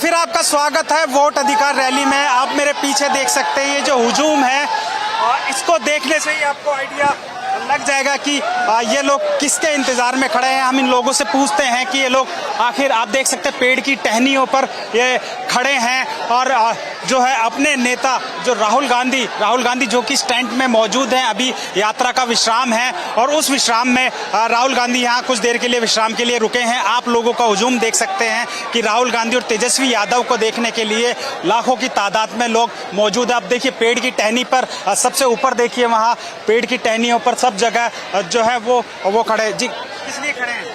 फिर आपका स्वागत है वोट अधिकार रैली में। आप मेरे पीछे देख सकते हैं ये जो हुजूम है, इसको देखने से ही आपको आइडिया लग जाएगा कि ये लोग किसके इंतजार में खड़े हैं। हम इन लोगों से पूछते हैं कि ये लोग आखिर, आप देख सकते हैं पेड़ की टहनियों पर ये खड़े हैं और जो है अपने नेता जो राहुल गांधी जो कि स्टैंड में मौजूद हैं। अभी यात्रा का विश्राम है और उस विश्राम में राहुल गांधी यहाँ कुछ देर के लिए विश्राम के लिए रुके हैं। आप लोगों का हुजूम देख सकते हैं कि राहुल गांधी और तेजस्वी यादव को देखने के लिए लाखों की तादाद में लोग मौजूद है। आप देखिए पेड़ की टहनी पर, सबसे ऊपर देखिए वहाँ पेड़ की टहनियों पर सब जगह जो है वो खड़े। जी, किस लिए खड़े हैं?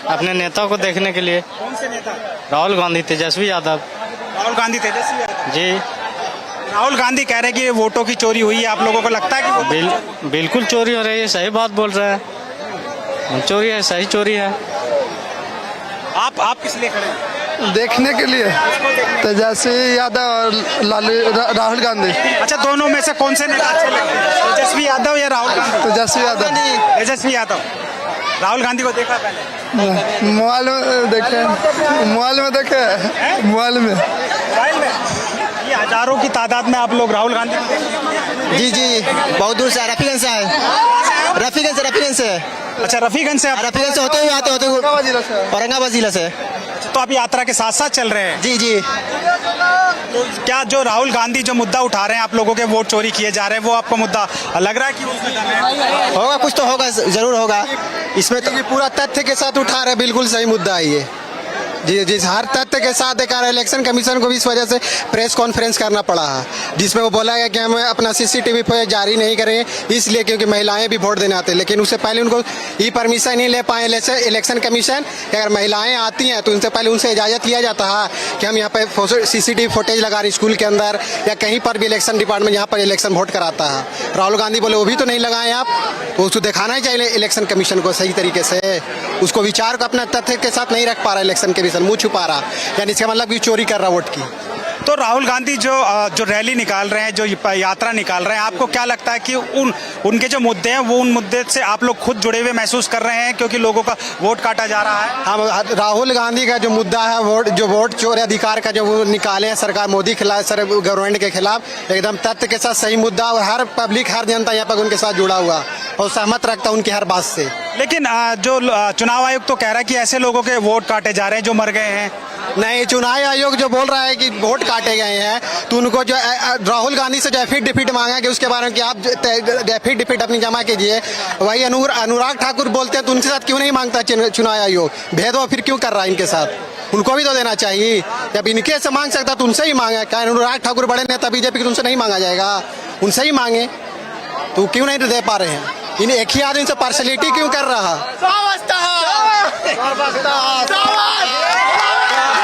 अपने नेता को देखने के लिए। कौन से नेता? राहुल गांधी, तेजस्वी यादव। राहुल गांधी, तेजस्वी यादव जी। राहुल गांधी कह रहे हैं कि वोटों की चोरी हुई है। आप लोगों को लगता है कि बिल्कुल चोरी हो रही है? सही बात बोल रहे हैं, चोरी है, सही चोरी है। आप किस लिए खड़े हैं? देखने के लिए तेजस्वी यादव और राहुल गांधी। अच्छा, दोनों में से कौन से नेता अच्छे लगते हैं, तेजस्वी यादव या राहुल गांधी? तेजस्वी यादव। तेजस्वी यादव। राहुल गांधी को देखा पहले? मोबाइल में देखे। मोबाइल में ये हजारों की तादाद में आप लोग राहुल गांधी को देख। जी बहुत दूर से रफीगंज से है। रफीगंज से। अच्छा, रफीगंज से होते हुए आते औरंगाबाद जिला से। तो आप यात्रा के साथ साथ चल रहे हैं? जी। तो क्या जो राहुल गांधी जो मुद्दा उठा रहे हैं, आप लोगों के वोट चोरी किए जा रहे हैं, वो आपको मुद्दा लग रहा है कि उसमें दम है? होगा, कुछ तो होगा, जरूर होगा। इसमें तो पूरा तथ्य के साथ उठा रहे, बिल्कुल सही मुद्दा है ये। जी हर तथ्य के साथ देखा रहा है। इलेक्शन कमीशन को भी इस वजह से प्रेस कॉन्फ्रेंस करना पड़ा है, जिसमें वो बोला गया कि हम अपना CCTV फुटेज जारी नहीं करेंगे, इसलिए क्योंकि महिलाएं भी वोट देने आते हैं। लेकिन उससे पहले उनको ये परमिशन नहीं ले पाए इलेक्शन कमीशन कि अगर महिलाएं आती हैं तो उनसे पहले उनसे इजाज़त लिया जाता है कि हम यहाँ पर CCTV फुटेज लगा रहे स्कूल के अंदर या कहीं पर भी इलेक्शन डिपार्टमेंट यहाँ पर इलेक्शन वोट कराता है। राहुल गांधी बोले वो भी तो नहीं लगाएं आप, तो उसको दिखाना ही चाहिए इलेक्शन कमीशन को सही तरीके से। उसको विचार को अपना तथ्य के साथ नहीं रख पा रहा इलेक्शन कमीशन, मुँह छुपा रहा, यानी इसका मतलब कि चोरी कर रहा वोट की। तो राहुल गांधी जो रैली निकाल रहे हैं, जो यात्रा निकाल रहे हैं, आपको क्या लगता है कि उनके जो मुद्दे हैं वो उन मुद्दे से आप लोग खुद जुड़े हुए महसूस कर रहे हैं क्योंकि लोगों का वोट काटा जा रहा है? हम राहुल गांधी का जो मुद्दा है वोट चोरी अधिकार का जो वो निकाले हैं सरकार मोदी खिलाफ, सर गवर्नमेंट के खिलाफ, एकदम तथ्य के साथ सही मुद्दा और हर पब्लिक हर जनता यहाँ पर उनके साथ जुड़ा हुआ और सहमत रखता उनकी हर बात से। लेकिन जो चुनाव आयोग तो कह रहा है कि ऐसे लोगों के वोट काटे जा रहे हैं जो मर गए हैं। नहीं, चुनाव आयोग जो बोल रहा है कि वोट काटे गए हैं, तो उनको जो राहुल गांधी से जो एफिडेविट मांगा कि उसके बारे में कि आप एफिडेविट अपनी जमा कीजिए, वही अनुराग ठाकुर बोलते हैं, तो उनके साथ क्यों नहीं मांगता चुनाव आयोग? भेदभाव फिर क्यों कर रहा है इनके साथ? उनको भी तो देना चाहिए। जब इनके से मांग सकता तो उनसे ही मांगे। क्या अनुराग ठाकुर बड़े नेता बीजेपी के, उनसे नहीं मांगा जाएगा? उनसे ही मांगे, तो क्यों नहीं दे पा रहे हैं? इन एक ही आदमी से पार्शलिटी क्यों कर रहा?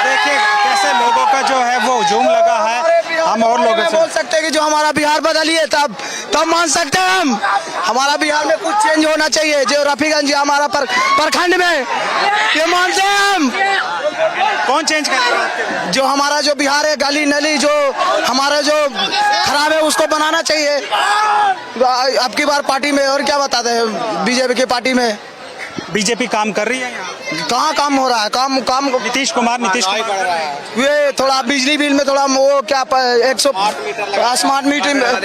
देखिए कैसे लोगों का जो है वो हुजूम लगा है। हम और लोगों से बोल सकते हैं कि जो हमारा बिहार बदलिए तब मान सकते हैं हम। हमारा बिहार में कुछ चेंज होना चाहिए। जो रफीगंज हमारा प्रखंड में ये मानते हैं हम। कौन चेंज करेगा? जो हमारा जो बिहार है, गली नली जो हमारा जो खराब है उसको बनाना चाहिए। अब की बार पार्टी में और क्या बताते हैं, बीजेपी की पार्टी में बीजेपी काम कर रही है यहाँ? कहाँ काम हो रहा है? काम नीतीश कुमार ये थोड़ा बिजली बिल में थोड़ा वो क्या 100 स्मार्ट मीटर,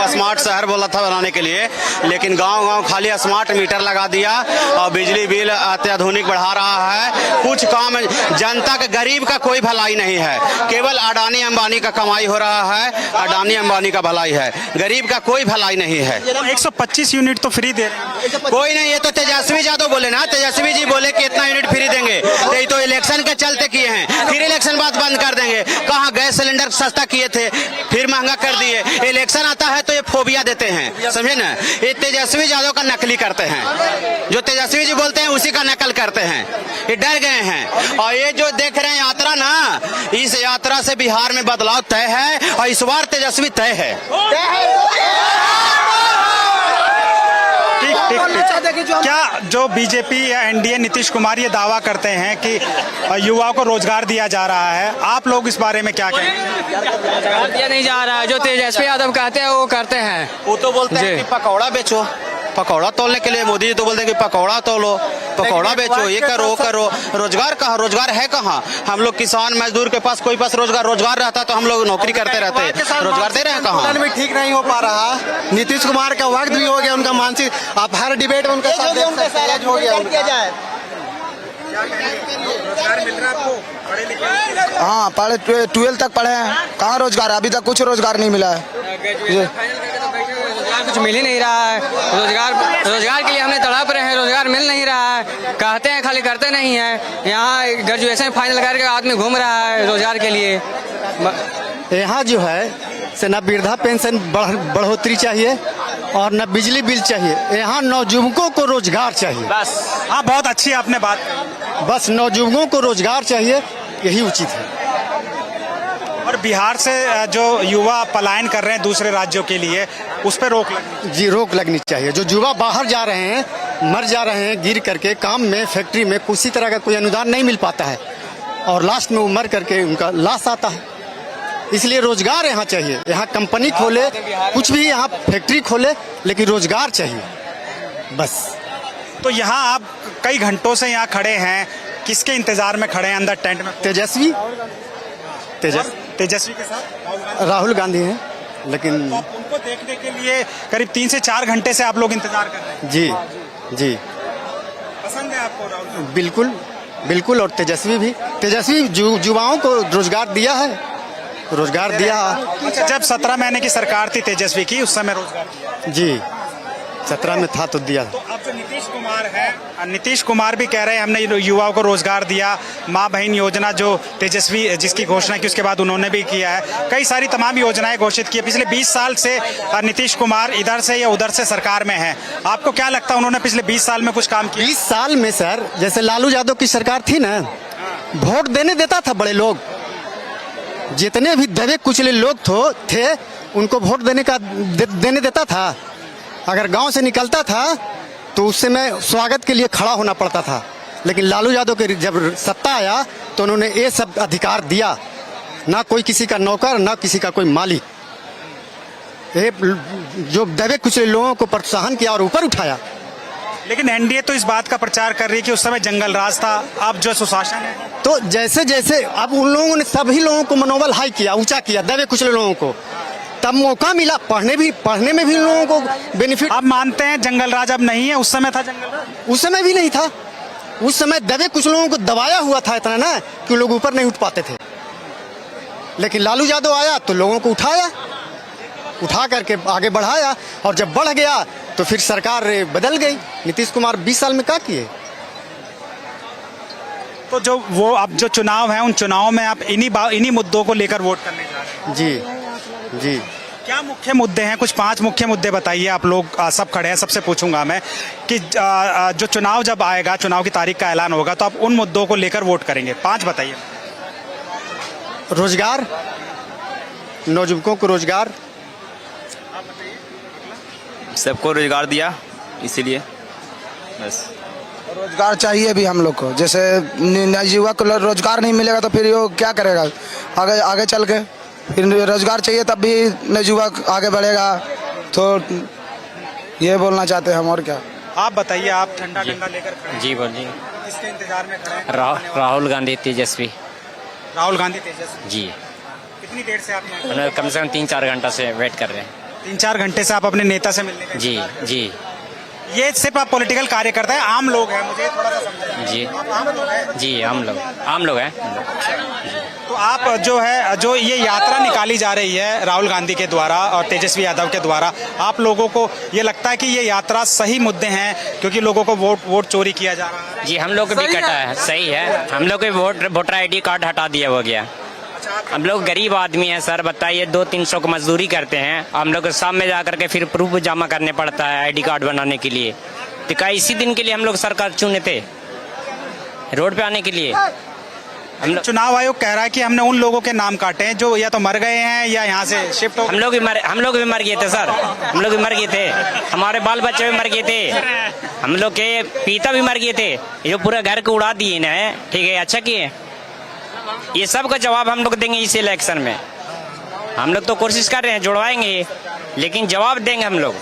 स्मार्ट शहर बोला था बनाने के लिए, लेकिन गांव खाली स्मार्ट मीटर लगा दिया और बिजली बिल अत्याधुनिक बढ़ा रहा है। कुछ काम जनता के, गरीब का कोई भलाई नहीं है, केवल अडानी अंबानी का कमाई हो रहा है, अडानी अंबानी का भलाई है, गरीब का कोई भलाई नहीं है। 125 यूनिट तो फ्री दे रहे हैं। कोई नहीं, ये तो तेजस्वी यादव बोले ना, तेजस्वी जी बोले कि इतना यूनिट फ्री देंगे, ये तो इलेक्शन के चलते किए हैं, फिर इलेक्शन बाद बंद कर देंगे। कहाँ गैस सिलेंडर सस्ता किए थे, फिर महंगा कर दिए। इलेक्शन आता है तो ये फोबिया देते हैं, समझे ना? ये तेजस्वी यादव का नकली करते हैं, जो तेजस्वी जी बोलते हैं उसी का नकल करते हैं। ये डर गए हैं। और ये जो देख रहे हैं यात्रा ना, इस यात्रा से बिहार में बदलाव तय है और इस बार तेजस्वी तय है। क्या जो बीजेपी या एनडीए नीतीश कुमार ये दावा करते हैं कि युवाओं को रोजगार दिया जा रहा है, आप लोग इस बारे में क्या कहेंगे? दिया नहीं जा रहा है, जो तेजस्वी यादव कहते हैं वो करते हैं। वो तो बोलते हैं कि पकौड़ा बेचो, पकौड़ा तोलने के लिए मोदी जी तो बोलते हैं कि पकौड़ा तोलो, पकौड़ा बेचो, ये करो वो करो। रोजगार कहाँ, रोजगार है कहाँ? हम लोग किसान मजदूर के पास कोई पास रोजगार रहता तो हम लोग नौकरी करते रहते, रोजगार दे रहे हैं कहाँ? भी ठीक नहीं हो पा रहा। नीतीश कुमार का वक्त भी हो गया, उनका मानसिक, आप हर डिबेट में उनका साथ देख सकते हैं, हो गया उनका। रोजगार मिल रहा है आपको? पढ़े लिखे? हाँ, पढ़े 12 तक पढ़े हैं, कहाँ रोजगार? अभी तक कुछ रोजगार नहीं मिला है। कुछ मिल ही नहीं रहा है। रोजगार के लिए हमने तड़प रहे हैं, रोजगार मिल नहीं रहा है। कहते हैं खाली करते नहीं है। यहाँ ग्रेजुएशन फाइनल करके आदमी घूम रहा है रोजगार के लिए। यहाँ जो है से न वृद्धा पेंशन बढ़ोतरी चाहिए और न बिजली बिल चाहिए। यहाँ नौजुवकों को रोजगार चाहिए, बस। हाँ, बहुत अच्छी आपने बात कही। बस नौजुवकों को रोजगार चाहिए, यही उचित है। और बिहार से जो युवा पलायन कर रहे हैं दूसरे राज्यों के लिए, उस पर रोक लगनी। जी, रोक लगनी चाहिए। जो युवा बाहर जा रहे हैं, मर जा रहे हैं गिर करके, काम में फैक्ट्री में किसी तरह का कोई अनुदान नहीं मिल पाता है और लास्ट में वो मर करके उनका लाश आता है। इसलिए रोजगार यहाँ चाहिए। यहाँ कंपनी खोले, कुछ भी यहाँ फैक्ट्री खोले, लेकिन रोजगार चाहिए बस। तो यहाँ आप कई घंटों से यहाँ खड़े हैं, किसके इंतजार में खड़े हैं अंदर टेंट में? तेजस्वी तेजस्वी के साथ राहुल गांधी हैं, लेकिन तो आप उनको देखने के लिए करीब 3 से 4 घंटे से आप लोग इंतजार कर रहे हैं। जी जी, पसंद है आपको राहुल गांधी? बिल्कुल बिल्कुल। और तेजस्वी भी, तेजस्वी युवाओं को रोजगार दिया है, रोजगार दिया। अच्छा, जब 17 महीने की सरकार थी तेजस्वी की, उस समय रोजगार दिया? जी, 17 में था तो दिया। तो अब जो नीतीश कुमार है, नीतीश कुमार भी कह रहे हैं हमने युवाओं को रोजगार दिया। माँ बहन योजना जो तेजस्वी जिसकी घोषणा की, उसके बाद उन्होंने भी किया है। कई सारी तमाम योजनाएं घोषित की है। पिछले 20 साल से नीतीश कुमार इधर से या उधर से सरकार में है। आपको क्या लगता है उन्होंने पिछले 20 साल में कुछ काम किया? 20 साल में सर, जैसे लालू यादव की सरकार थी ना, वोट देने देता था बड़े लोग। जितने भी दबे कुचले लोग थे उनको वोट देने देता था। अगर गांव से निकलता था तो उस समय स्वागत के लिए खड़ा होना पड़ता था। लेकिन लालू यादव के जब सत्ता आया तो उन्होंने ये सब अधिकार दिया, ना कोई किसी का नौकर, ना किसी का कोई मालिक। ये जो दबे कुचले लोगों को प्रोत्साहन किया और ऊपर उठाया। लेकिन एनडीए तो इस बात का प्रचार कर रही है कि उस समय जंगल राज था, अब जो सुशासन है। तो जैसे जैसे अब उन लोगों ने सभी लोगों को मनोबल हाई किया, ऊंचा किया, दबे कुचले लोगों को, तब मौका मिला पढ़ने में भी लोगों को बेनिफिट। आप मानते हैं जंगल राज अब नहीं है? उस समय था जंगल राज? उस समय भी नहीं था। उस समय दबे कुछ लोगों को दबाया हुआ था इतना ना कि लोग ऊपर नहीं उठ पाते थे। लेकिन लालू यादव आया तो लोगों को उठा करके आगे बढ़ाया, और जब बढ़ गया तो फिर सरकार बदल गई। नीतीश कुमार 20 साल में क्या किए? तो जो वो अब जो चुनाव है, उन चुनावों में आप इन्हीं मुद्दों को लेकर वोट करने जा रहे हैं? जी जी। क्या मुख्य मुद्दे हैं? कुछ 5 मुख्य मुद्दे बताइए। आप लोग सब खड़े हैं, सबसे पूछूंगा मैं कि जो चुनाव जब आएगा, चुनाव की तारीख का ऐलान होगा, तो आप उन मुद्दों को लेकर वोट करेंगे। 5 बताइए। रोजगार, नौजुवकों को रोजगार, सबको रोजगार दिया, इसीलिए बस। रोजगार चाहिए भी हम लोग को। जैसे युवा को रोजगार नहीं मिलेगा तो फिर वो क्या करेगा आगे चल के? फिर रोजगार चाहिए तब भी युवक आगे बढ़ेगा। तो ये बोलना चाहते हैं हम, और क्या। आप बताइए, आप ठंडा ठंडा लेकर खड़े हैं। जी बोलिए। किसके इंतजार में खड़े हैं? राहुल गांधी तेजस्वी। राहुल गांधी तेजस्वी। जी, कितनी देर से आप यहाँ? कम से कम 3-4 घंटा से वेट कर रहे हैं। 3-4 घंटे से आप अपने नेता से मिलने गए? जी जी ये सिर्फ आप पॉलिटिकल कार्यकर्ता हैं, आम लोग हैं, मुझे थोड़ा सा समझाइए। जी आप आम लोग हैं? जी, आम लोग हैं। तो आप जो ये यात्रा निकाली जा रही है राहुल गांधी के द्वारा और तेजस्वी यादव के द्वारा, आप लोगों को ये लगता है कि ये यात्रा सही मुद्दे हैं, क्योंकि लोगों को वोट चोरी किया जा रहा है? जी, हम लोग को भी कटा है, सही है। हम लोग के वोटर ID कार्ड हटा दिया हो गया। हम लोग गरीब आदमी हैं सर, बताइए 200-300 को मजदूरी करते हैं। हम लोग शाम में जा करके फिर प्रूफ जमा करने पड़ता है ID कार्ड बनाने के लिए। तो क्या इसी दिन के लिए हम लोग सरकार चुने थे, रोड पे आने के लिए? हम लोग, चुनाव आयोग कह रहा है कि हमने उन लोगों के नाम काटे हैं जो या तो मर गए हैं या यहाँ से शिफ्ट हो। हम लोग भी मर गए थे सर, हम लोग भी मर गए थे, हमारे बाल बच्चे भी मर गए थे, हम लोग के पिता भी मर गए थे। ये पूरा घर को उड़ा दिए ना, ठीक है, अच्छा किए। ये सब का जवाब हम लोग देंगे इस इलेक्शन में। हम लोग तो कोशिश कर रहे हैं, जुड़वाएंगे, लेकिन जवाब देंगे हम लोग।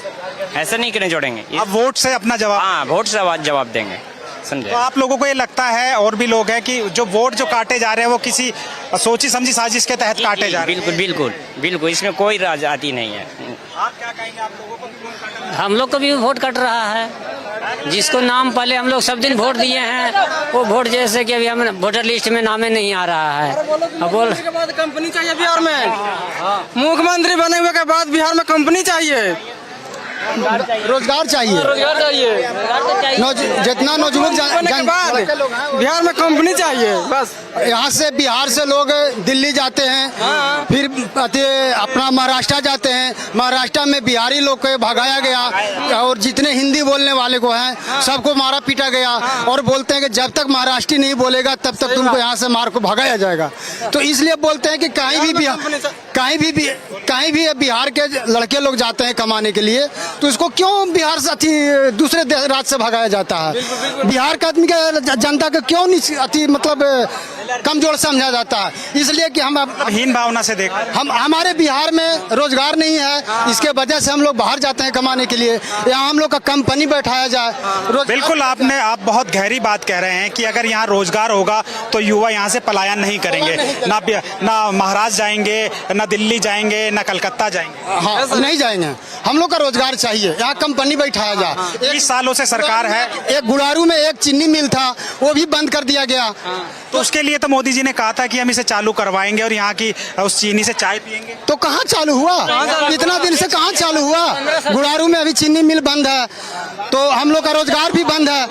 ऐसे नहीं करने छोड़ेंगे। आप वोट से अपना जवाब। हाँ, वोट से जवाब देंगे, समझे। तो आप लोगों को ये लगता है, और भी लोग हैं, कि जो वोट जो काटे जा रहे हैं वो किसी सोची समझी साजिश के तहत काटे जा रहे हैं? बिल्कुल बिल्कुल बिल्कुल, इसमें कोई राजनीति नहीं है। आप क्या कहेंगे, आप लोगों को भी वोट काटा? हम लोग को भी वोट कट रहा है। जिसको नाम पहले हम लोग सब दिन वोट दिए हैं, वो वोट जैसे कि अभी हम वोटर लिस्ट में नामे नहीं आ रहा है। अब बोल कंपनी चाहिए बिहार में, मुख्यमंत्री बने हुए के बाद बिहार में कंपनी चाहिए, रोजगार चाहिए, रोजगार चाहिए, जितना नौजवान बिहार में कंपनी चाहिए बस। यहाँ से बिहार से लोग दिल्ली जाते हैं, फिर अपना महाराष्ट्र जाते हैं, महाराष्ट्र में बिहारी लोग को भगाया गया, और जितने हिंदी बोलने वाले को हैं सबको मारा पीटा गया, और बोलते हैं कि जब तक महाराष्ट्री नहीं बोलेगा तब तक तुमको यहाँ से मार को भगाया जाएगा। तो इसलिए बोलते हैं कि कहीं भी बिहार के लड़के लोग जाते हैं कमाने के लिए, तो इसको क्यों बिहार से दूसरे राज्य से भगाया जाता है? बिहार का आदमी का जनता को क्यों नहीं मतलब कमजोर समझा जाता है? इसलिए कि हम हीन भावना से देख, हमारे बिहार में रोजगार नहीं है, इसके वजह से हम लोग बाहर जाते हैं कमाने के लिए। यहाँ हम लोग का कंपनी बैठाया जाए। बिल्कुल आप बहुत गहरी बात कह रहे हैं कि अगर यहाँ रोजगार होगा तो युवा यहाँ से पलायन नहीं करेंगे, ना महाराष्ट्र जाएंगे, ना दिल्ली जाएंगे, ना कलकत्ता जाएंगे। हाँ, नहीं जाएंगे। हम लोग का रोजगार चाहिए, यहाँ कंपनी बैठाया जाए। 20 सालों से सरकार है। एक गुड़ारू में एक चीनी मिल था, वो भी बंद कर दिया गया। तो उसके लिए तो मोदी जी ने कहा था कि हम इसे चालू करवाएंगे और यहाँ की उस चीनी से चाय पियेंगे। तो कहाँ चालू हुआ? इतना दिन से कहाँ चालू हुआ? गुड़ारू में अभी चीनी मिल बंद है, तो हम लोग का रोजगार भी बंद है।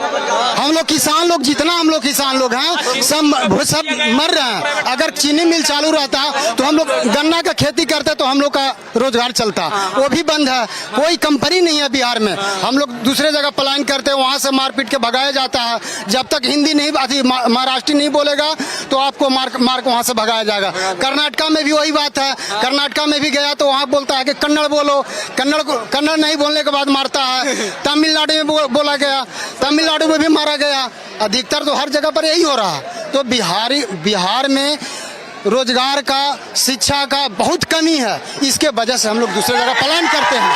हम लोग किसान लोग, जितना हम लोग किसान लोग हैं सब मर रहे हैं। अगर चीनी मिल चालू रहता तो हम लोग गन्ना का खेती करते तो हम लोग का रोजगार चलता, वो भी बंद है। कोई कंपनी नहीं है बिहार में, हम लोग दूसरे जगह पलायन करते हैं, वहाँ से मारपीट के भगाया जाता है। जब तक हिंदी नहीं महाराष्ट्री नहीं बोलेगा तो आपको मार वहाँ से भगाया जाएगा। कर्नाटका में भी वही बात है, कर्नाटका में भी गया तो वहाँ बोलता है कि कन्नड़ बोलो, कन्नड़ नहीं बोलने के बाद मारता है। तमिलनाडु में बोला गया, तमिलनाडु में भी मारा गया। अधिकतर तो हर जगह पर यही हो रहा है। तो बिहार में रोजगार का, शिक्षा का बहुत कमी है, इसके वजह से हम लोग दूसरे जगह पलायन करते हैं।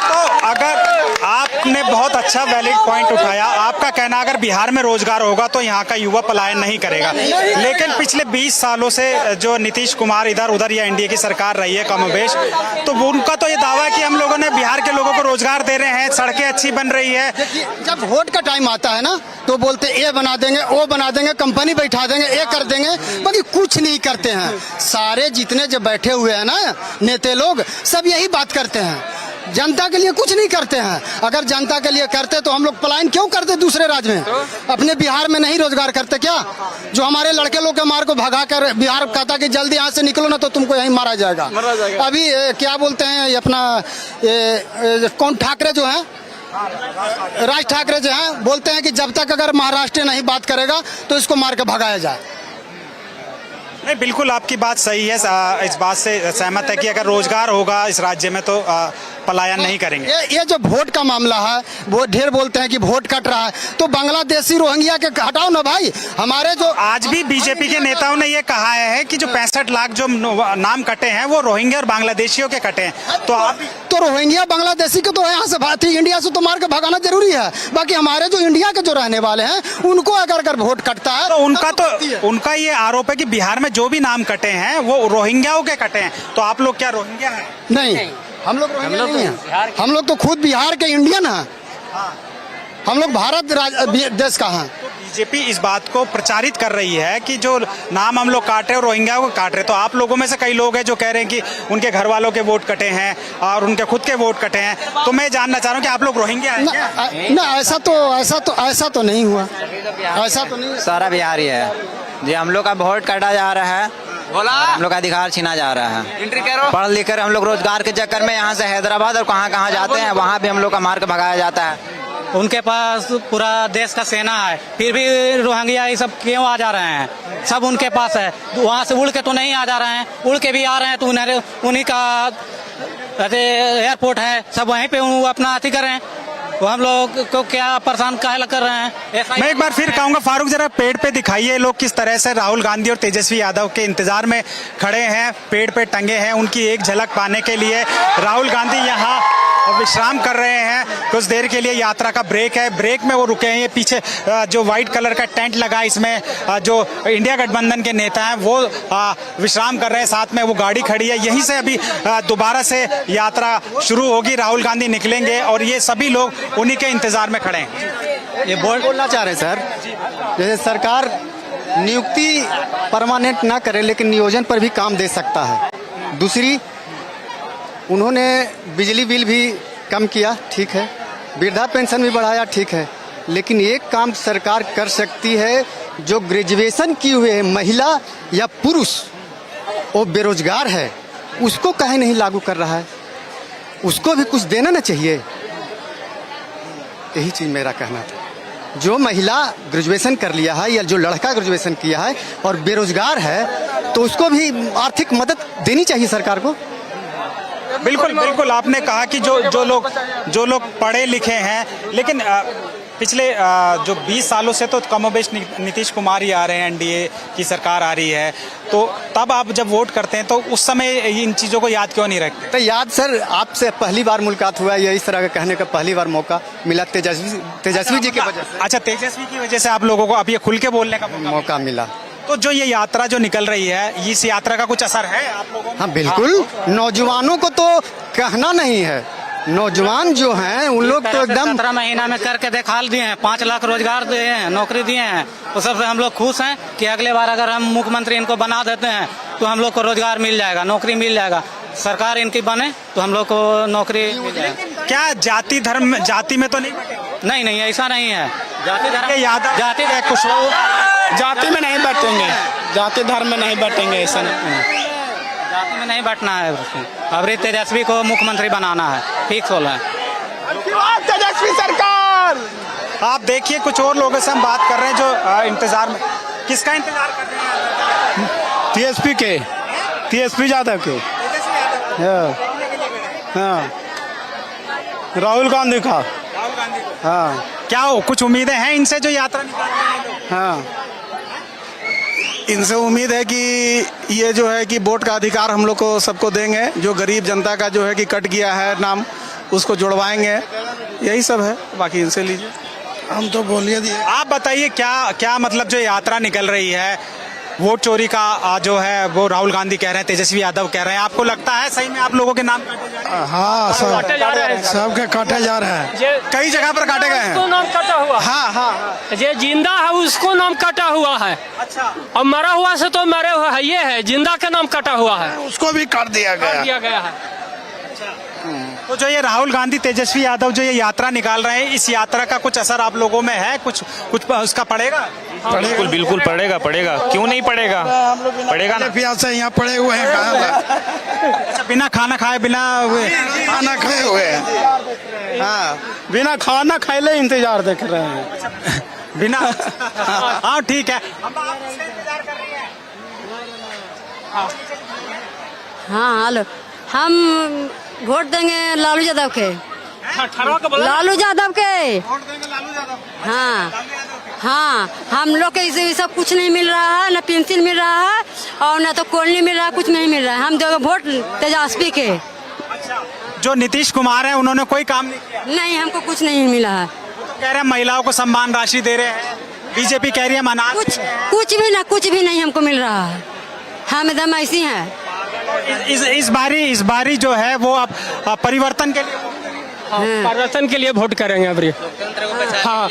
तो अगर आपने बहुत अच्छा वैलिड पॉइंट उठाया, आपका कहना अगर बिहार में रोजगार होगा तो यहाँ का युवा पलायन नहीं करेगा, लेकिन पिछले 20 सालों से जो नीतीश कुमार इधर उधर या एनडीए की सरकार रही है कमोबेश, तो उनका तो ये दावा है कि हम लोगों ने बिहार के लोगों को रोजगार दे रहे हैं, सड़कें अच्छी बन रही है। जब वोट का टाइम आता है ना तो बोलते ये बना देंगे, वो बना देंगे, कंपनी बैठा देंगे, ये कर देंगे, बाकी कुछ नहीं करते हैं। सारे जितने जो बैठे हुए हैं ना नेता लोग, सब यही बात करते हैं, जनता के लिए कुछ नहीं करते हैं। अगर जनता के लिए करते तो हम लोग पलायन क्यों करते दूसरे राज्य में? अपने बिहार में नहीं रोजगार करते क्या? जो हमारे लड़के लोग के मार को भगा कर बिहार कहता कि जल्दी यहाँ से निकलो ना तो तुमको यहीं मारा जाएगा। अभी क्या बोलते हैं ये अपना कौन ठाकरे जो है, राज ठाकरे जो है, बोलते हैं कि जब तक अगर महाराष्ट्र नहीं बात करेगा तो इसको मार के भगाया जाए। नहीं, बिल्कुल आपकी बात सही है, इस बात से सहमत है कि अगर रोजगार होगा इस राज्य में तो पलायन नहीं करेंगे। ये जो वोट का मामला है, वो ढेर बोलते हैं कि वोट कट रहा है, तो बांग्लादेशी रोहिंग्या के हटाओ ना भाई। हमारे जो आज भी बीजेपी के नेताओं ने ये कहा है कि जो 65 लाख जो नाम कटे हैं वो रोहिंग्या और बांग्लादेशियों के कटे हैं। तो आप तो रोहिंग्या बांग्लादेशी को तो यहाँ से इंडिया से तो मार के भगाना जरूरी है, बाकी हमारे जो इंडिया के जो रहने वाले हैं उनको अगर वोट कटता है तो उनका ये आरोप है कि बिहार में जो भी नाम कटे हैं वो रोहिंग्याओं के कटे हैं। तो आप लोग क्या रोहिंग्या हैं? नहीं, हम लोग रोहिंग्या नहीं हैं। हम लोग तो खुद बिहार के इंडियन हैं। हम लोग भारत देश का हैं। बीजेपी इस बात को प्रचारित कर रही है कि जो नाम हम लोग काट रहे हैं रोहिंग्या को काट रहे, तो आप लोगों में से कई लोग हैं जो कह रहे हैं कि उनके घर वालों के वोट कटे हैं और उनके खुद के वोट कटे हैं। तो मैं जानना चाह रहा हूँ कि आप लोग रोहिंग्या हैं क्या? ना, ऐसा तो नहीं हुआ, ऐसा तो नहीं। सारा बिहारी है जी, हम लोग का वोट काटा जा रहा है, हम लोग का अधिकार छीना जा रहा है। पढ़ लिख कर हम लोग रोजगार के चक्कर में यहाँ से हैदराबाद और कहाँ जाते हैं, वहाँ भी हम लोग का मार के भगाया जाता है। उनके पास पूरा देश का सेना है, फिर भी रोहिंग्या ये सब क्यों आ जा रहे हैं? सब उनके पास है, वहाँ से उड़ के तो नहीं आ जा रहे हैं, उड़ के भी आ रहे हैं तो उन्हीं का एयरपोर्ट है, सब वहीं पे अपना अति करें। वो हम लोग को क्या परेशान काहे कर रहे हैं। मैं एक बार फिर कहूंगा फारूक जरा पेड़ पे दिखाइए लोग किस तरह से राहुल गांधी और तेजस्वी यादव के इंतजार में खड़े हैं, पेड़ पे टंगे हैं। उनकी एक झलक पाने के लिए राहुल गांधी यहाँ विश्राम कर रहे हैं। कुछ देर के लिए यात्रा का ब्रेक है, ब्रेक में वो रुके हैं। ये पीछे जो व्हाइट कलर का टेंट लगा है, इसमें जो इंडिया गठबंधन के नेता हैं वो विश्राम कर रहे हैं। साथ में वो गाड़ी खड़ी है, यहीं से अभी दोबारा से यात्रा शुरू होगी। राहुल गांधी निकलेंगे और ये सभी लोग उन्हीं के इंतजार में खड़े हैं। ये बोलना चाह रहे हैं सर, जैसे सरकार नियुक्ति परमानेंट ना करे लेकिन नियोजन पर भी काम दे सकता है। दूसरी, उन्होंने बिजली बिल भी कम किया, ठीक है, वृद्धा पेंशन भी बढ़ाया, ठीक है, लेकिन एक काम सरकार कर सकती है, जो ग्रेजुएशन किए हुए है महिला या पुरुष वो बेरोजगार है, उसको काहे नहीं लागू कर रहा है? उसको भी कुछ देना ना चाहिए। यही चीज़ मेरा कहना था। जो महिला ग्रेजुएशन कर लिया है या जो लड़का ग्रेजुएशन किया है और बेरोजगार है तो उसको भी आर्थिक मदद देनी चाहिए सरकार को। बिल्कुल बिल्कुल, आपने कहा कि जो लोग पढ़े लिखे हैं, लेकिन पिछले जो 20 सालों से तो कमोबेश नीतीश कुमार ही आ रहे हैं, एनडीए की सरकार आ रही है, तो तब आप जब वोट करते हैं तो उस समय इन चीज़ों को याद क्यों नहीं रखते? तो याद सर, आपसे पहली बार मुलाकात हुआ है, इस तरह का कहने का पहली बार मौका मिला तेजस्वी जी की वजह से। अच्छा, तेजस्वी की वजह से आप लोगों को अब ये खुल के बोलने का मौका मिला। तो जो ये यात्रा जो निकल रही है, इस यात्रा का कुछ असर है आप लोगों को? हाँ बिल्कुल, नौजवानों को तो कहना नहीं है, नौजवान जो हैं उन लोग तो एकदम 17 महीना में करके दिखा दिए हैं, 5 लाख रोजगार दिए हैं, नौकरी दिए हैं, तो सबसे हम लोग खुश हैं कि अगले बार अगर हम मुख्यमंत्री इनको बना देते हैं तो हम लोग को रोजगार मिल जाएगा, नौकरी मिल जाएगा। सरकार इनकी बने तो हम लोग को नौकरी मिल जाएगा। क्या जाति धर्म जाति में तो नहीं? नहीं, ऐसा नहीं है। जाति धर्म जाति कुछ जाति में नहीं बैठेंगे, जाति धर्म में नहीं बैठेंगे, ऐसा नहीं, जाति में नहीं बैठना है। अब तेजस्वी को मुख्यमंत्री बनाना है, फिक्स होला है। तेजस्वी सरकार। आप देखिए कुछ और लोगों से हम बात कर रहे हैं जो इंतजार में, किसका इंतजार कर रहे हैं? टीएसपी यादव के, हाँ, राहुल गांधी का, राहुल गांधी को। हाँ क्या हो, कुछ उम्मीदें हैं इनसे जो यात्रा निकाल रहे हैं लोग? हाँ, इनसे उम्मीद है कि ये जो है कि वोट का अधिकार हम लोग को सबको देंगे, जो गरीब जनता का जो है कि कट गया है नाम उसको जुड़वाएंगे, यही सब है। बाकी इनसे लीजिए, हम तो बोलिए दिए। आप बताइए क्या मतलब जो यात्रा निकल रही है, वोट चोरी का जो है वो राहुल गांधी कह रहे हैं, तेजस्वी यादव कह रहे हैं, आपको लगता है सही में आप लोगों के नाम काटे जा रहे हैं? हाँ, सबके काटे जा रहे हैं, कई जगह पर काटे गए हैं। नाम कटा हुआ, हाँ, जो जिंदा है उसको नाम कटा हुआ है। अच्छा, और मरा हुआ से तो मरे हुआ है, ये है जिंदा का नाम कटा हुआ है, उसको भी काट दिया गया है। तो जो ये राहुल गांधी तेजस्वी यादव जो ये यात्रा निकाल रहे हैं, इस यात्रा का कुछ असर आप लोगों में है? कुछ उसका पड़ेगा? बिल्कुल पड़ेगा, क्यों नहीं पड़ेगा, पड़ेगा ना। से यहाँ पड़े हुए हैं, अच्छा, बिना खाना खाए, बिना खाना खाए हुए हैं, हाँ, बिना खाना खाए ले इंतजार देख रहे हैं, बिना हाँ ठीक है। हम आपसे इंतजार कर रही हैं। हाँ हेलो, हम वोट देंगे लालू यादव के, लालू यादव के। हाँ हाँ, हम लोग के इसे सब कुछ नहीं मिल रहा है, न पेंशन मिल रहा है और न तो कॉलोनी मिल रहा है, कुछ नहीं मिल रहा है। हम देंगे वोट तेजस्वी के। जो नीतीश कुमार है उन्होंने कोई काम नहीं किया? नहीं, हमको कुछ नहीं मिला है। तो कह रहे हैं महिलाओं को सम्मान राशि दे रहे हैं, बीजेपी कह रही है मना, कुछ भी नहीं हमको मिल रहा है। हम एकदम ऐसी हैं। इस बारी जो है वो आप परिवर्तन के लिए वोट करेंगे अब। हाँ,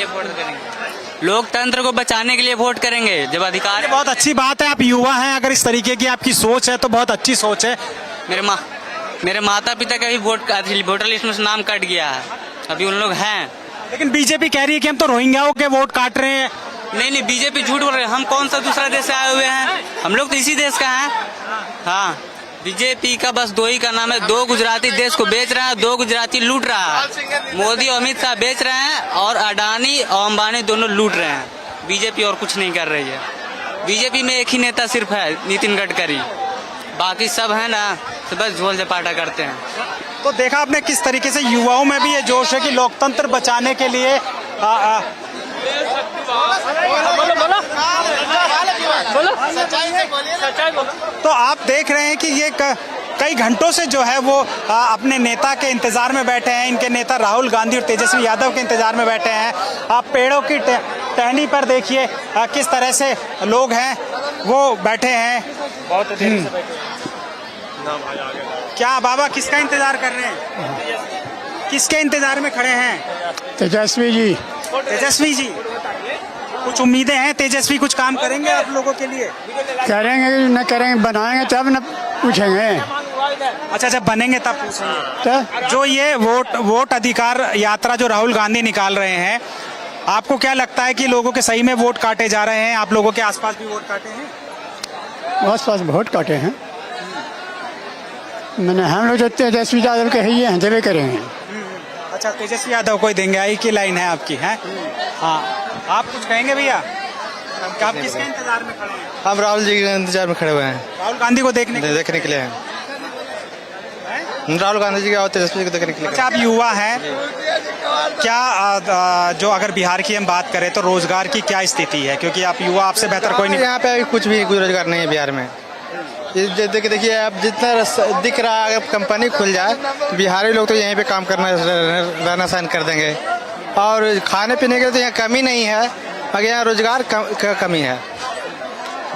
लोकतंत्र को बचाने के लिए वोट करेंगे जब अधिकार। बहुत अच्छी बात है, आप युवा हैं, अगर इस तरीके की आपकी सोच है तो बहुत अच्छी सोच है। मेरे माता पिता का भी वोटर लिस्ट में से नाम कट गया है, अभी उन लोग हैं। लेकिन बीजेपी कह रही है कि हम तो रोहिंग्याओं के वोट काट रहे हैं। नहीं, बीजेपी झूठ बोल रहे हैं। हम कौन सा दूसरा देश से आए हुए हैं, हम लोग तो इसी देश का हैं। हाँ, बीजेपी का बस दो ही का नाम है, 2 गुजराती देश को बेच रहा है, 2 गुजराती लूट रहा है। मोदी और अमित शाह बेच रहे हैं और अडानी और अंबानी दोनों लूट रहे हैं। बीजेपी और कुछ नहीं कर रही है। बीजेपी में एक ही नेता सिर्फ है, नितिन गडकरी, बाकी सब है ना तो बस झोल झपाटा करते हैं। तो देखा आपने किस तरीके से युवाओं में भी ये जोश है कि लोकतंत्र बचाने के लिए तो आप देख रहे हैं कि ये कई घंटों से जो है वो अपने नेता के इंतजार में बैठे हैं। इनके नेता राहुल गांधी और तेजस्वी यादव के इंतजार में बैठे हैं। आप पेड़ों की टहनी पर देखिए किस तरह से लोग हैं वो बैठे हैं। बहुत देर से बैठे क्या बाबा किसका इंतजार कर रहे हैं? किसके इंतजार में खड़े हैं? तेजस्वी जी। तेजस्वी जी, कुछ उम्मीदें हैं? तेजस्वी कुछ काम करेंगे आप लोगों के लिए? करेंगे न करेंगे, बनाएंगे तब न पूछेंगे। अच्छा, जब बनेंगे तब पूछेंगे। जो ये वोट अधिकार यात्रा जो राहुल गांधी निकाल रहे हैं, आपको क्या लगता है कि लोगों के सही में वोट काटे जा रहे हैं? आप लोगों के आसपास भी वोट काटे हैं? आसपास वोट काटे हैं। मैंने हम लोग जो तेजस्वी यादव के ही हैं देवे करेंगे। अच्छा, तेजस्वी यादव को ही देंगे, आई की लाइन है आपकी है। हाँ, आप कुछ कहेंगे भैया? आप किसके इंतजार में खड़े हैं? हम राहुल जी के इंतजार में खड़े हुए हैं, राहुल गांधी को देखने देखने के लिए हैं। राहुल गांधी जी और तेजस्वी को देखने के लिए। अच्छा, आप युवा हैं, क्या जो अगर बिहार की हम बात करें तो रोजगार की क्या स्थिति है? क्योंकि आप युवा, आपसे बेहतर कोई नहीं। यहाँ पे कुछ भी रोजगार नहीं है बिहार में। देखिए आप जितना दिख रहा है, अगर कंपनी खुल जाए तो बिहारी लोग तो यहीं पे काम करना रहना सहन कर देंगे। और खाने पीने के तो यहाँ कमी नहीं है, मगर यहाँ रोजगार कमी है।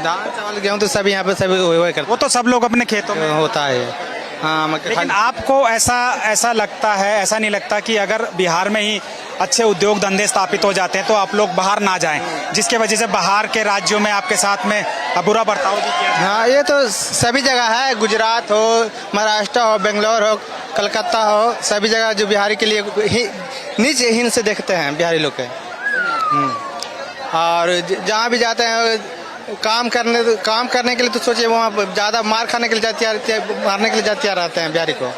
दाल चावल गेहूँ तो सब यहाँ पे सभी करते, वो तो सब लोग अपने खेतों में होता है। हाँ, लेकिन आपको ऐसा लगता है, ऐसा नहीं लगता कि अगर बिहार में ही अच्छे उद्योग धंधे स्थापित हो जाते हैं तो आप लोग बाहर ना जाएं, जिसके वजह से बाहर के राज्यों में आपके साथ में बुरा बर्ताव भी किया? हाँ, ये तो सभी जगह है। गुजरात हो, महाराष्ट्र हो, बेंगलोर हो, कलकत्ता हो, सभी जगह जो बिहारी के लिए नीचे हीन से देखते हैं बिहारी लोग के। और जहाँ भी जाते हैं काम करने के लिए तो सोचिए वहाँ ज़्यादा मार खाने के लिए मारने के लिए जातियाँ रहते हैं बिहारी को।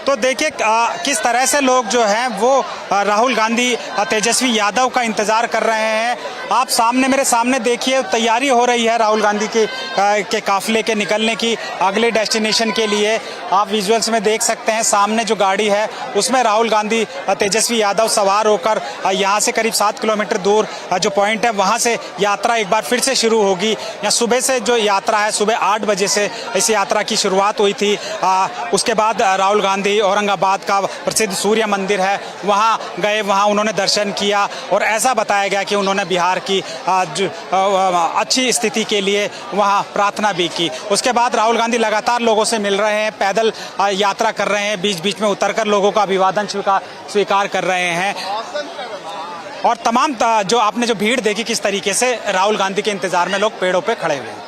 तो देखिए किस तरह से लोग जो हैं वो राहुल गांधी तेजस्वी यादव का इंतजार कर रहे हैं। आप मेरे सामने देखिए, तैयारी हो रही है राहुल गांधी के काफिले के निकलने की अगले डेस्टिनेशन के लिए। आप विजुअल्स में देख सकते हैं, सामने जो गाड़ी है उसमें राहुल गांधी तेजस्वी यादव सवार होकर यहाँ से करीब 7 किलोमीटर दूर जो पॉइंट है वहाँ से यात्रा एक बार फिर से शुरू होगी। यहाँ सुबह से जो यात्रा है, सुबह 8 बजे से इस यात्रा की शुरुआत हुई थी। उसके बाद राहुल गांधी औरंगाबाद का प्रसिद्ध सूर्य मंदिर है वहाँ गए, वहाँ उन्होंने दर्शन किया और ऐसा बताया गया कि उन्होंने बिहार की अच्छी स्थिति के लिए वहाँ प्रार्थना भी की। उसके बाद राहुल गांधी लगातार लोगों से मिल रहे हैं, पैदल यात्रा कर रहे हैं, बीच बीच में उतरकर लोगों का अभिवादन स्वीकार कर रहे हैं। और तमाम जो आपने जो भीड़ देखी किस तरीके से राहुल गांधी के इंतजार में लोग पेड़ों पे खड़े हुए हैं।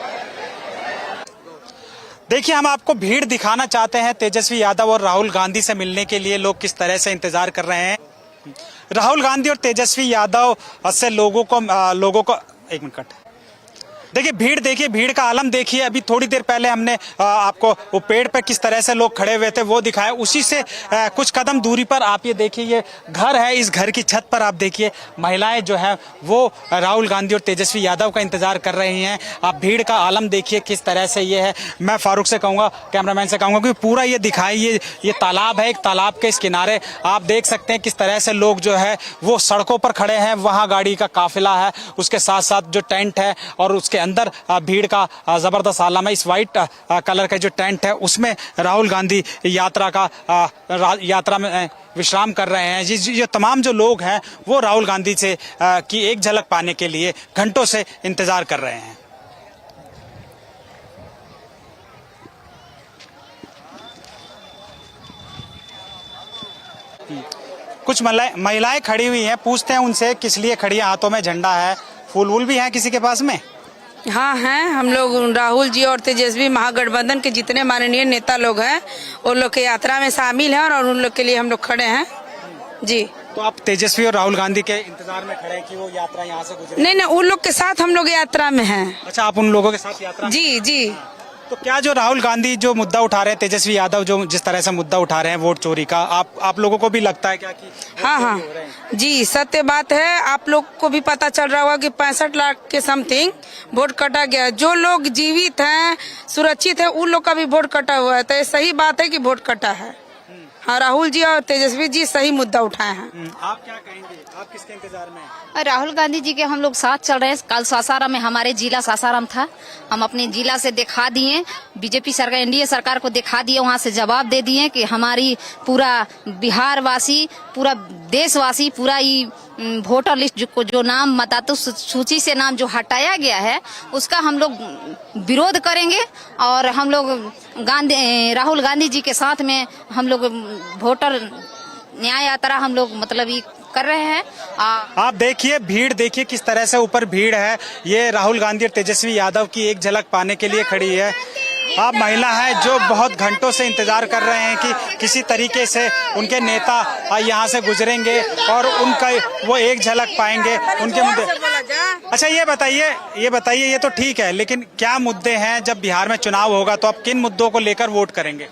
देखिए, हम आपको भीड़ दिखाना चाहते हैं। तेजस्वी यादव और राहुल गांधी से मिलने के लिए लोग किस तरह से इंतजार कर रहे हैं। राहुल गांधी और तेजस्वी यादव से लोगों को एक मिनट देखिए, भीड़ का आलम देखिए। अभी थोड़ी देर पहले हमने आपको वो पेड़ पे किस तरह से लोग खड़े हुए थे वो दिखाया। उसी से कुछ कदम दूरी पर आप ये देखिए, ये घर है, इस घर की छत पर आप देखिए महिलाएं जो है वो राहुल गांधी और तेजस्वी यादव का इंतजार कर रही हैं। आप भीड़ का आलम देखिए किस तरह से ये है। मैं फारूक से कहूँगा, कैमरामैन से कहूँगा कि पूरा ये दिखाइए। ये तालाब है, एक तालाब के इस किनारे आप देख सकते हैं किस तरह से लोग जो है वो सड़कों पर खड़े हैं। वहाँ गाड़ी का काफिला है, उसके साथ साथ जो टेंट है और उसके अंदर भीड़ का जबरदस्त आलम है। इस वाइट कलर का जो टेंट है उसमें राहुल गांधी यात्रा में विश्राम कर रहे हैं। ये तमाम जो लोग हैं वो राहुल गांधी से की एक झलक पाने के लिए घंटों से इंतजार कर रहे हैं। कुछ महिलाएं खड़ी हुई हैं, पूछते हैं उनसे किस लिए खड़ी है। हाथों में झंडा है, फूल वूल भी है किसी के पास में? हाँ हैं, हम लोग राहुल जी और तेजस्वी महागठबंधन के जितने माननीय नेता लोग हैं वो लोग के यात्रा में शामिल हैं और उन लोग के लिए हम लोग खड़े हैं जी। तो आप तेजस्वी और राहुल गांधी के इंतजार में खड़े हैं कि वो यात्रा यहाँ से गुजरे? नहीं, उन लोग के साथ हम लोग यात्रा में हैं। अच्छा, आप उन लोगों के साथ यात्रा में? जी। तो क्या जो राहुल गांधी जो मुद्दा उठा रहे हैं, तेजस्वी यादव जो जिस तरह से मुद्दा उठा रहे हैं वोट चोरी का, आप लोगों को भी लगता है क्या कि हाँ हाँ जी, सत्य बात है। आप लोग को भी पता चल रहा होगा कि 65 लाख के समथिंग वोट कटा गया। जो लोग जीवित हैं, सुरक्षित हैं, उन लोग का भी वोट कटा हुआ है। तो ये सही बात है कि वोट कटा है। हाँ, राहुल जी और तेजस्वी जी सही मुद्दा उठाए हैं। आप क्या कहेंगे, आप किसके इंतजार में हैं? राहुल गांधी जी के हम लोग साथ चल रहे हैं। कल सासाराम में, हमारे जिला सासाराम था, हम अपने जिला से दिखा दिए, बीजेपी सरकार, एनडीए सरकार को दिखा दिए, वहां से जवाब दे दिए कि हमारी पूरा बिहार वासी, पूरा देशवासी, पूरा वोटर लिस्ट जो नाम मतदाता सूची से नाम जो हटाया गया है उसका हम लोग विरोध करेंगे। और हम लोग राहुल गांधी जी के साथ में हम लोग वोटर न्याय यात्रा हम लोग मतलब ये कर रहे हैं। आप देखिए भीड़, देखिए किस तरह से ऊपर भीड़ है। ये राहुल गांधी और तेजस्वी यादव की एक झलक पाने के लिए खड़ी है। आप महिला है जो बहुत घंटों से इंतजार कर रहे हैं कि किसी तरीके से उनके नेता यहाँ से गुजरेंगे और उनका वो एक झलक पाएंगे उनके मुद्दे। अच्छा ये बताइए ये तो ठीक है, लेकिन क्या मुद्दे हैं जब बिहार में चुनाव होगा तो आप किन मुद्दों को लेकर वोट करेंगे?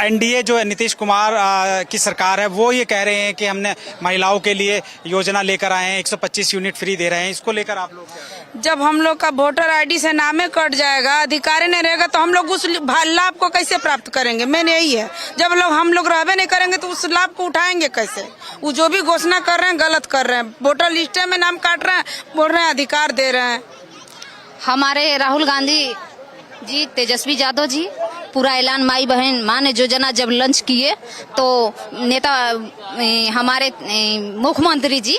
एनडीए जो नीतीश कुमार की सरकार है वो ये कह रहे हैं कि हमने महिलाओं के लिए योजना लेकर आए हैं, 125 यूनिट फ्री दे रहे हैं। इसको लेकर आप लोग क्या? जब हम लोग का वोटर आईडी से नामे कट जाएगा, अधिकारी नहीं रहेगा, तो हम लोग उस लाभ को कैसे प्राप्त करेंगे? मैन यही है, जब हम लोग रहबे नहीं करेंगे तो उस लाभ को उठाएंगे कैसे? वो जो भी घोषणा कर रहे हैं गलत कर रहे हैं। वोटर लिस्ट में नाम काट रहे हैं, बोल रहे हैं अधिकार दे रहे हैं। हमारे राहुल गांधी जी, तेजस्वी यादव जी पूरा ऐलान माई बहन मां ने योजना जब लॉन्च किए तो नेता हमारे मुख्यमंत्री जी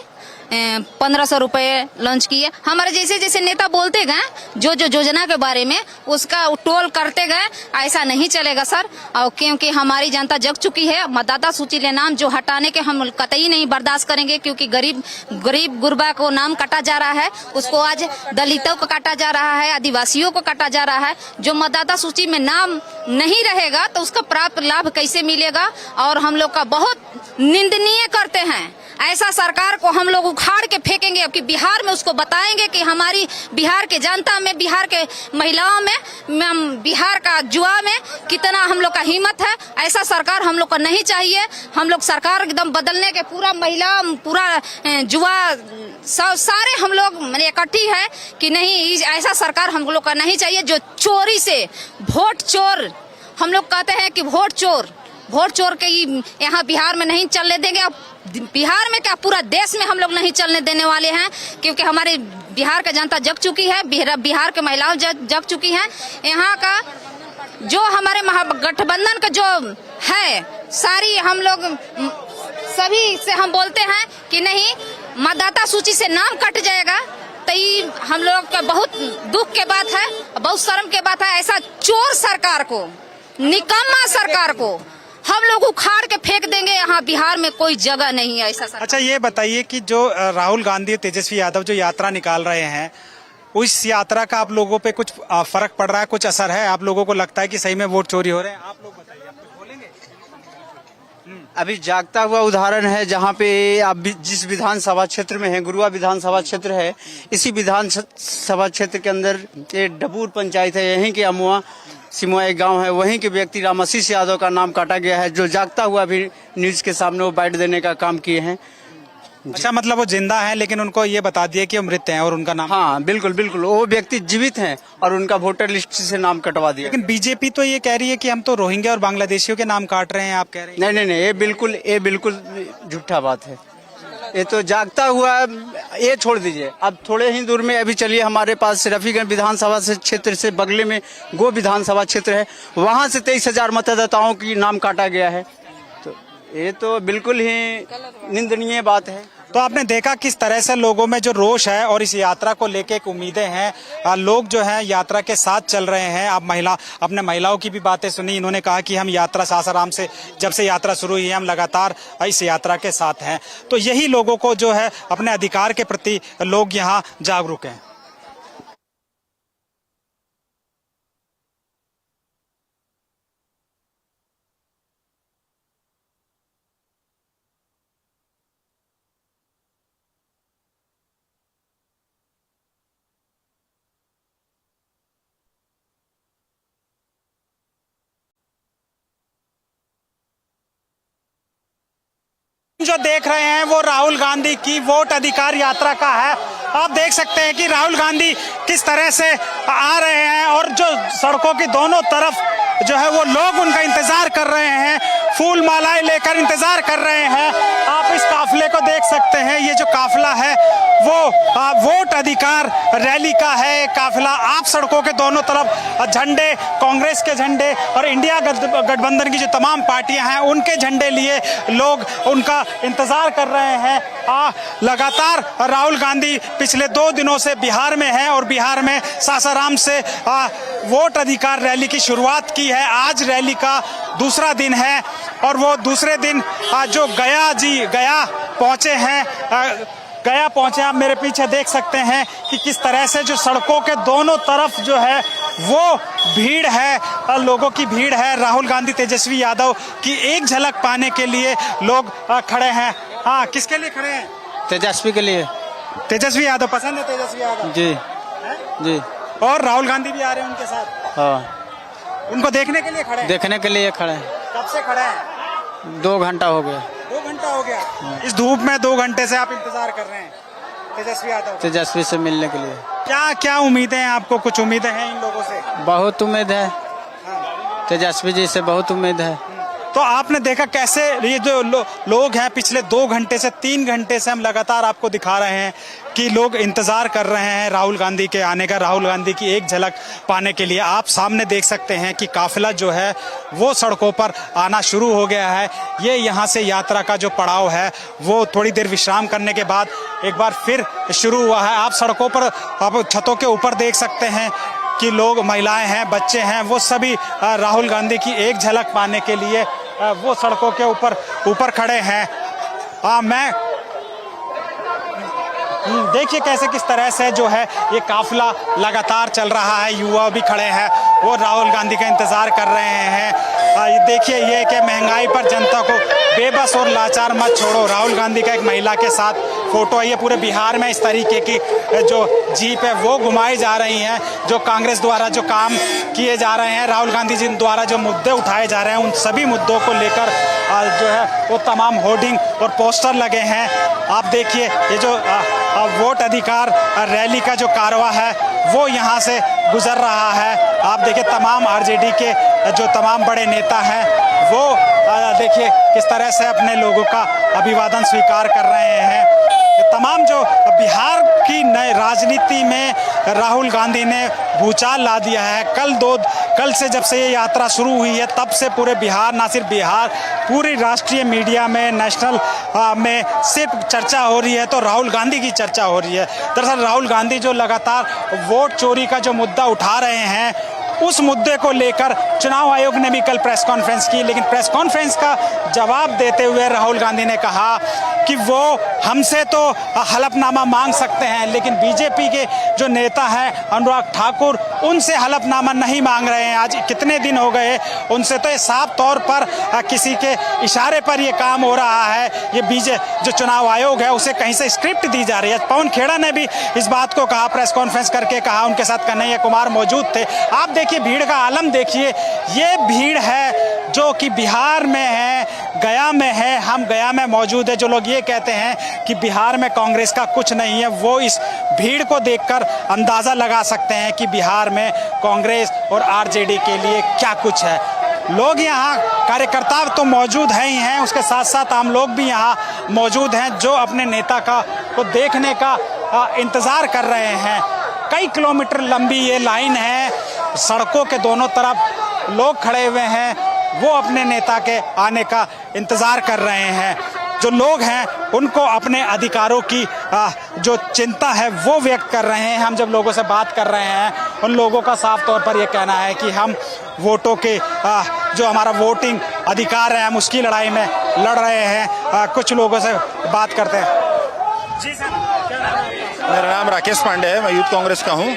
1500 रुपए लॉन्च किए। हमारे जैसे जैसे नेता बोलते गए जो योजना के बारे में उसका टोल करते गए। ऐसा नहीं चलेगा सर, और क्योंकि हमारी जनता जग चुकी है। मतदाता सूची ले नाम जो हटाने के हम कतई नहीं बर्दाश्त करेंगे, क्योंकि गरीब गुरबा को नाम काटा जा रहा है, उसको आज दलितों को काटा जा रहा है, आदिवासियों को काटा जा रहा है। जो मतदाता सूची में नाम नहीं रहेगा तो उसका प्राप्त लाभ कैसे मिलेगा? और हम लोग का बहुत निंदनीय करते हैं। ऐसा सरकार को हम लोग उखाड़ के फेंकेंगे। अब कि बिहार में उसको बताएंगे कि हमारी बिहार के जनता में, बिहार के महिलाओं में, बिहार का युवा में कितना हम लोग का हिम्मत है। ऐसा सरकार हम लोग को नहीं चाहिए। हम लोग सरकार एकदम बदलने के पूरा महिला, पूरा युवा सारे हम लोग इकट्ठी है कि नहीं, ऐसा सरकार हम लोग का नहीं चाहिए जो चोरी से वोट चोर, हम लोग कहते हैं कि वोट चोर के यहाँ बिहार में नहीं चलने देंगे। अब बिहार में क्या पूरा देश में हम लोग नहीं चलने देने वाले हैं, क्योंकि हमारे बिहार का जनता जग चुकी है, बिहार के महिलाओं जग चुकी हैं। यहाँ का जो हमारे महागठबंधन का जो है सारी हम लोग सभी से हम बोलते हैं कि नहीं, मतदाता सूची से नाम कट जाएगा तो ये हम लोग का बहुत दुख के बात है, बहुत शर्म के बात है। ऐसा चोर सरकार को, निकम्मा सरकार को हम लोग उखाड़ के फेंक देंगे। यहाँ बिहार में कोई जगह नहीं है ऐसा। अच्छा ये बताइए कि जो राहुल गांधी और तेजस्वी यादव जो यात्रा निकाल रहे हैं, उस यात्रा का आप लोगों पे कुछ फर्क पड़ रहा है, कुछ असर है? आप लोगों को लगता है कि सही में वोट चोरी हो रहे हैं? आप लोग बताइए, आप कुछ बोलेंगे? अभी जागता हुआ उदाहरण है जहाँ पे आप जिस विधानसभा क्षेत्र में है, गुरुआ विधानसभा क्षेत्र है, इसी विधानसभा क्षेत्र के अंदर ये डबूर पंचायत है, यहीं के अमुआ सिमुआ एक गांव है, वहीं के व्यक्ति रामाशीष यादव का नाम काटा गया है, जो जागता हुआ भी न्यूज के सामने वो बाइट देने का काम किए हैं। अच्छा, मतलब वो जिंदा है लेकिन उनको ये बता दिया कि वो मृत हैं और उनका नाम? हाँ बिल्कुल बिल्कुल, वो व्यक्ति जीवित हैं और उनका वोटर लिस्ट से नाम कटवा दिया। लेकिन बीजेपी तो ये कह रही है कि हम तो रोहिंग्या और बांग्लादेशियों के नाम काट रहे हैं, आप कह रहे हैं? नहीं, ये बिल्कुल झूठा बात है। ये तो जागता हुआ, ये छोड़ दीजिए। अब थोड़े ही दूर में अभी चलिए, हमारे पास रफीगंज विधानसभा से क्षेत्र से बगले में गो विधानसभा क्षेत्र है, वहां से 23,000 मतदाताओं की नाम काटा गया है। तो ये तो बिल्कुल ही निंदनीय बात है। तो आपने देखा किस तरह से लोगों में जो रोष है और इस यात्रा को लेके एक उम्मीदें हैं, लोग जो हैं यात्रा के साथ चल रहे हैं। आप अपने महिलाओं की भी बातें सुनी, इन्होंने कहा कि हम यात्रा सासाराम से जब से यात्रा शुरू हुई है हम लगातार इस यात्रा के साथ हैं। तो यही लोगों को जो है अपने अधिकार के प्रति लोग यहाँ जागरूक हैं। जो देख रहे हैं वो राहुल गांधी की वोट अधिकार यात्रा का है। आप देख सकते हैं कि राहुल गांधी किस तरह से आ रहे हैं और जो सड़कों की दोनों तरफ जो है वो लोग उनका इंतजार कर रहे हैं, फूल मालाएं लेकर इंतजार कर रहे हैं। आप इस काफिले को देख सकते हैं, ये जो काफिला है वो वोट अधिकार रैली का है काफिला। आप सड़कों के दोनों तरफ झंडे, कांग्रेस के झंडे और इंडिया गठबंधन की जो तमाम पार्टियां हैं उनके झंडे लिए लोग उनका इंतजार कर रहे हैं। लगातार राहुल गांधी पिछले 2 दिनों से बिहार में हैं और बिहार में सासाराम से वोट अधिकार रैली की शुरुआत की है। आज रैली का दूसरा दिन है और वो दूसरे दिन जो गया पहुंचे हैं, गया पहुंचे, आप मेरे पीछे देख सकते हैं कि किस तरह से जो सड़कों के दोनों तरफ जो है वो भीड़ है, लोगों की भीड़ है। राहुल गांधी, तेजस्वी यादव की एक झलक पाने के लिए लोग खड़े हैं। हाँ, किसके लिए खड़े हैं? तेजस्वी के लिए। तेजस्वी यादव पसंद है? तेजस्वी यादव जी जी। और राहुल गांधी भी आ रहे हैं उनके साथ? हाँ, उनको देखने के लिए खड़े हैं? देखने के लिए खड़े हैं। कब से खड़े हैं? 2 घंटा हो गया। 2 घंटा हो गया? इस धूप में 2 घंटे से आप इंतजार कर रहे हैं तेजस्वी यादव? तेजस्वी से मिलने के लिए। क्या क्या उम्मीदें हैं आपको? कुछ उम्मीदें हैं इन लोगों से? बहुत उम्मीद है, तेजस्वी जी से बहुत उम्मीद है। तो आपने देखा कैसे ये जो लोग हैं, पिछले 2 घंटे से 3 घंटे से हम लगातार आपको दिखा रहे हैं कि लोग इंतजार कर रहे हैं राहुल गांधी के आने का, राहुल गांधी की एक झलक पाने के लिए। आप सामने देख सकते हैं कि काफिला जो है वो सड़कों पर आना शुरू हो गया है। ये यहाँ से यात्रा का जो पड़ाव है वो थोड़ी देर विश्राम करने के बाद एक बार फिर शुरू हुआ है। आप सड़कों पर, आप छतों के ऊपर देख सकते हैं कि लोग, महिलाएं हैं, बच्चे हैं, वो सभी राहुल गांधी की एक झलक पाने के लिए वो सड़कों के ऊपर खड़े हैं। मैं देखिए कैसे किस तरह से जो है ये काफिला लगातार चल रहा है। युवा भी खड़े हैं, वो राहुल गांधी का इंतजार कर रहे हैं। ये देखिए, ये कि महंगाई पर जनता को बेबस और लाचार मत छोड़ो। राहुल गांधी का एक महिला के साथ फोटो है। ये पूरे बिहार में इस तरीके की जो जीप है वो घुमाई जा रही हैं, जो कांग्रेस द्वारा जो काम किए जा रहे हैं, राहुल गांधी जी द्वारा जो मुद्दे उठाए जा रहे हैं, उन सभी मुद्दों को लेकर जो है वो तमाम होर्डिंग और पोस्टर लगे हैं। आप देखिए, ये जो वोट अधिकार रैली का जो कारवा है वो यहाँ से गुजर रहा है। आप देखिए, तमाम आरजेडी के जो तमाम बड़े नेता हैं वो देखिए किस तरह से अपने लोगों का अभिवादन स्वीकार कर रहे हैं। तमाम जो बिहार की नए राजनीति में राहुल गांधी ने भूचाल ला दिया है। कल से जब से ये यात्रा शुरू हुई है तब से पूरे बिहार, ना सिर्फ बिहार, पूरी राष्ट्रीय मीडिया में, नेशनल में सिर्फ चर्चा हो रही है तो राहुल गांधी की चर्चा हो रही है। दरअसल राहुल गांधी जो लगातार वोट चोरी का जो मुद्दा उठा रहे हैं, उस मुद्दे को लेकर चुनाव आयोग ने भी कल प्रेस कॉन्फ्रेंस की, लेकिन प्रेस कॉन्फ्रेंस का जवाब देते हुए राहुल गांधी ने कहा कि वो हमसे तो हलफनामा मांग सकते हैं, लेकिन बीजेपी के जो नेता हैं अनुराग ठाकुर, उनसे हलफनामा नहीं मांग रहे हैं। आज कितने दिन हो गए उनसे, तो ये साफ तौर पर किसी के इशारे पर ये काम हो रहा है। ये जो चुनाव आयोग है उसे कहीं से स्क्रिप्ट दी जा रही है। पवन खेड़ा ने भी इस बात को कहा, प्रेस कॉन्फ्रेंस करके कहा, उनके साथ कन्हैया कुमार मौजूद थे। आप देखिए भीड़ का आलम देखिए, ये भीड़ है जो कि बिहार में है, गया में है। हम गया में मौजूद है। जो लोग ये कहते हैं कि बिहार में कांग्रेस का कुछ नहीं है, वो इस भीड़ को देखकर अंदाजा लगा सकते हैं कि बिहार में कांग्रेस और आरजेडी के लिए क्या कुछ है। लोग यहाँ, कार्यकर्ता तो मौजूद हैं ही हैं, उसके साथ साथ आम लोग भी यहाँ मौजूद हैं जो अपने नेता को देखने का इंतजार कर रहे हैं। कई किलोमीटर लंबी ये लाइन है, सड़कों के दोनों तरफ लोग खड़े हुए हैं, वो अपने नेता के आने का इंतजार कर रहे हैं। जो लोग हैं उनको अपने अधिकारों की जो चिंता है वो व्यक्त कर रहे हैं। हम जब लोगों से बात कर रहे हैं, उन लोगों का साफ तौर पर ये कहना है कि हम वोटों के जो हमारा वोटिंग अधिकार है, हम उसकी लड़ाई में लड़ रहे हैं। कुछ लोगों से बात करते हैं। जी सर, मेरा नाम राकेश पांडे है, मैं यूथ कांग्रेस का हूँ।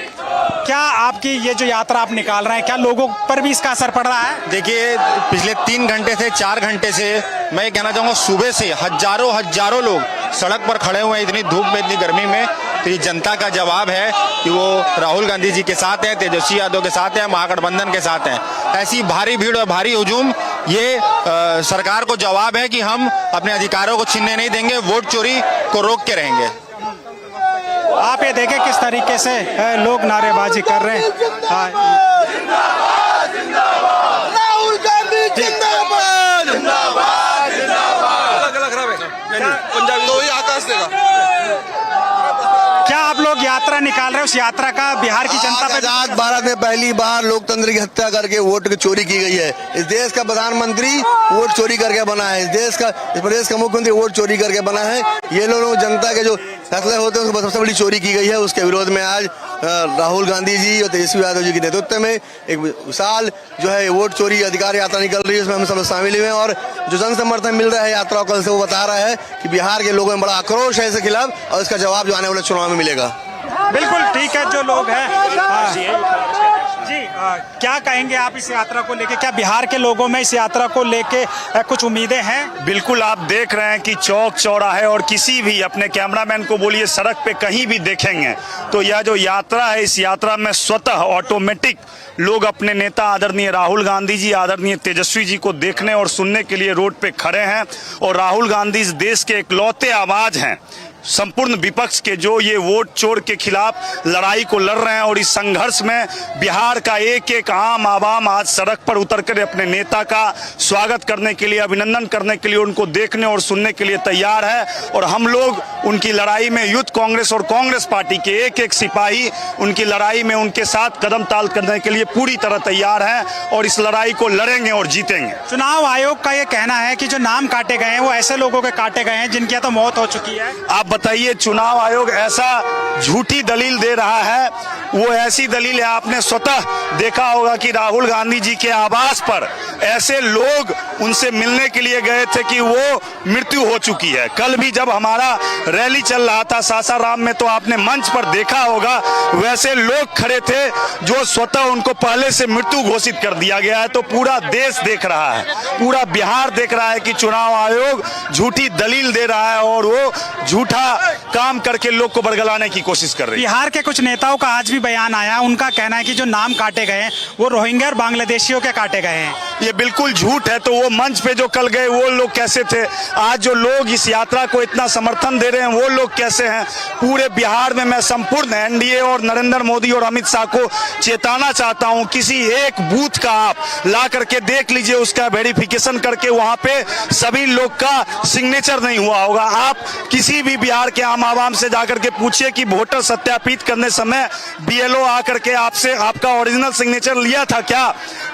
क्या आपकी ये जो यात्रा आप निकाल रहे हैं, क्या लोगों पर भी इसका असर पड़ रहा है? देखिए, पिछले 3 घंटे से 4 घंटे से मैं ये कहना चाहूँगा, सुबह से हजारों लोग सड़क पर खड़े हुए हैं, इतनी धूप में, इतनी गर्मी में। तो ये जनता का जवाब है कि वो राहुल गांधी जी के साथ है, तेजस्वी यादव के साथ है, महागठबंधन के साथ है। ऐसी भारी भीड़ और भारी हुजूम ये सरकार को जवाब है कि हम अपने अधिकारों को छीनने नहीं देंगे, वोट चोरी को रोक के रहेंगे। आप ये देखें किस तरीके से लोग नारेबाजी कर रहे हैं। राहुल गांधी जिंदाबाद पंजाबी तो ही आकाश देगा। क्या आप लोग यात्रा निकाल रहे हैं, उस यात्रा का बिहार की जनता पे? आजाद भारत में पहली बार लोकतंत्र की हत्या करके वोट की चोरी की गई है। इस देश का प्रधानमंत्री वोट चोरी करके बना है, इस प्रदेश का मुख्यमंत्री वोट चोरी करके बना है। ये लोग जनता के जो फैसले होते हैं उसको सबसे बड़ी चोरी की गई है। उसके विरोध में आज राहुल गांधी जी और तेजस्वी यादव जी के नेतृत्व में एक विशाल जो है वोट चोरी अधिकार यात्रा निकल रही है, उसमें हम सब शामिल हुए हैं। और जो जन समर्थन मिल रहा है यात्रा कल से, वो बता रहा है कि बिहार के लोगों में बड़ा आक्रोश है इसके खिलाफ, और इसका जवाब जो आने वाले चुनाव में मिलेगा। बिल्कुल ठीक है। जो लोग हैं जी, क्या कहेंगे आप इस यात्रा को लेके? क्या बिहार के लोगों में इस यात्रा को लेके कुछ उम्मीदें हैं? बिल्कुल, आप देख रहे हैं कि चौक चौराहे और किसी भी, अपने कैमरामैन को बोलिए, सड़क पे कहीं भी देखेंगे तो यह जो यात्रा है, इस यात्रा में स्वतः ऑटोमेटिक लोग अपने नेता आदरणीय राहुल गांधी जी, आदरणीय तेजस्वी जी को देखने और सुनने के लिए रोड पे खड़े हैं। और राहुल गांधी इस देश के इकलौते आवाज हैं संपूर्ण विपक्ष के, जो ये वोट चोर के खिलाफ लड़ाई को लड़ रहे हैं। और इस संघर्ष में बिहार का एक एक आम आवाम आज सड़क पर उतरकर अपने नेता का स्वागत करने के लिए, अभिनंदन करने के लिए, उनको देखने और सुनने के लिए तैयार है। और हम लोग उनकी लड़ाई में, यूथ कांग्रेस और कांग्रेस पार्टी के एक एक सिपाही उनकी लड़ाई में उनके साथ कदम ताल करने के लिए पूरी तरह तैयार हैं और इस लड़ाई को लड़ेंगे और जीतेंगे। चुनाव आयोग का ये कहना है कि जो नाम काटे गए हैं वो ऐसे लोगों के काटे गए हैं जिनकी तो मौत हो चुकी है। आप बताइए, चुनाव आयोग ऐसा झूठी दलील दे रहा है, वो ऐसी दलील है, आपने स्वतः देखा होगा कि राहुल गांधी जी के आवास पर ऐसे लोग उनसे मिलने के लिए गए थे कि वो मृत्यु हो चुकी है। कल भी जब हमारा रैली चल रहा था सासाराम में, तो आपने मंच पर देखा होगा वैसे लोग खड़े थे जो स्वतः उनको पहले से मृत्यु घोषित कर दिया गया है। तो पूरा देश देख रहा है, पूरा बिहार देख रहा है कि चुनाव आयोग झूठी दलील दे रहा है और वो झूठा काम करके लोग को बरगलाने की कोशिश कर रही है। बिहार के कुछ नेताओं का आज भी बयान आया, उनका कहना है कि जो नाम काटे गए हैं वो रोहिंग्या और बांग्लादेशियों के काटे गए हैं। ये बिल्कुल झूठ है। तो वो मंच पे जो कल गए वो लोग कैसे थे? आज जो लोग इस यात्रा को इतना समर्थन दे रहे हैं वो लोग कैसे हैं? पूरे बिहार में मैं संपूर्ण एनडीए और नरेंद्र मोदी और अमित शाह को चेताना चाहता हूं, किसी एक बूथ का आप ला करके देख लीजिए, उसका वेरिफिकेशन करके वहां पे सभी लोग का सिग्नेचर नहीं हुआ होगा। आप किसी भी बिहार के आम आवाम से जाकर के पूछिए कि वोटर सत्यापित करने समय बीएलओ आकर के आपसे आपका ओरिजिनल सिग्नेचर लिया था क्या?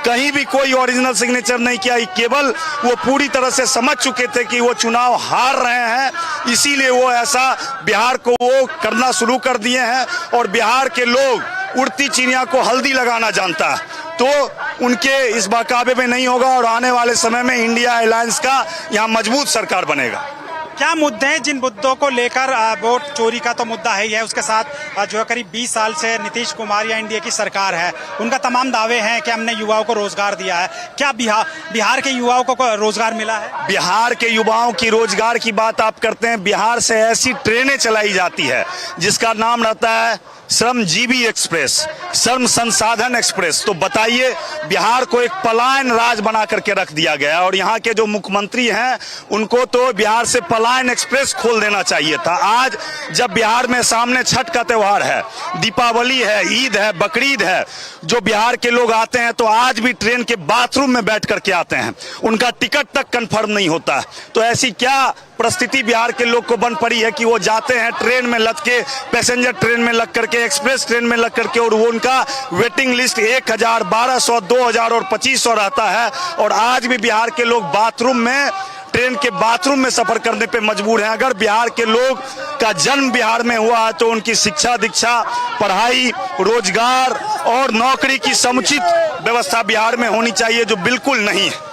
कहीं भी कोई ओरिजिनल सिग्नेचर नहीं किया। केवल वो पूरी तरह से समझ चुके थे कि वो चुनाव हार रहे हैं, इसीलिए वो ऐसा बिहार को वो करना शुरू कर दिए हैं। और बिहार के लोग उड़ती चिड़िया को हल्दी लगाना जानता है, तो उनके इस बहकावे में नहीं होगा। और आने वाले समय में इंडिया अलायंस का यहाँ मजबूत सरकार बनेगा। क्या मुद्दे हैं जिन मुद्दों को लेकर? वोट चोरी का तो मुद्दा है ही है, उसके साथ जो है करीब 20 साल से नीतीश कुमार या एनडीए की सरकार है, उनका तमाम दावे हैं कि हमने युवाओं को रोजगार दिया है। क्या बिहार के युवाओं को रोजगार मिला है? बिहार के युवाओं की रोजगार की बात आप करते हैं, बिहार से ऐसी ट्रेनें चलाई जाती है जिसका नाम रहता है श्रमजीवी एक्सप्रेस, श्रम संसाधन एक्सप्रेस। तो बताइए, बिहार को एक पलायन राज बना करके रख दिया गया। और यहाँ के जो मुख्यमंत्री हैं उनको तो बिहार से पलायन एक्सप्रेस खोल देना चाहिए था। आज जब बिहार में सामने छठ का त्योहार है, दीपावली है, ईद है, बकरीद है, जो बिहार के लोग आते हैं तो आज भी ट्रेन के बाथरूम में बैठ करके आते हैं, उनका टिकट तक कंफर्म नहीं होता। तो ऐसी क्या परिस्थिति बिहार के लोग को बन पड़ी है कि वो जाते हैं ट्रेन में लग के, पैसेंजर ट्रेन में लग करके, एक्सप्रेस ट्रेन में लग करके, और वो उनका वेटिंग लिस्ट 1000, 1200, 2000 और 2500 रहता है। और आज भी बिहार के लोग बाथरूम में, ट्रेन के बाथरूम में सफर करने पे मजबूर हैं। अगर बिहार के लोग का जन्म बिहार में हुआ है तो उनकी शिक्षा दीक्षा, पढ़ाई, रोजगार और नौकरी की समुचित व्यवस्था बिहार में होनी चाहिए, जो बिल्कुल नहीं है।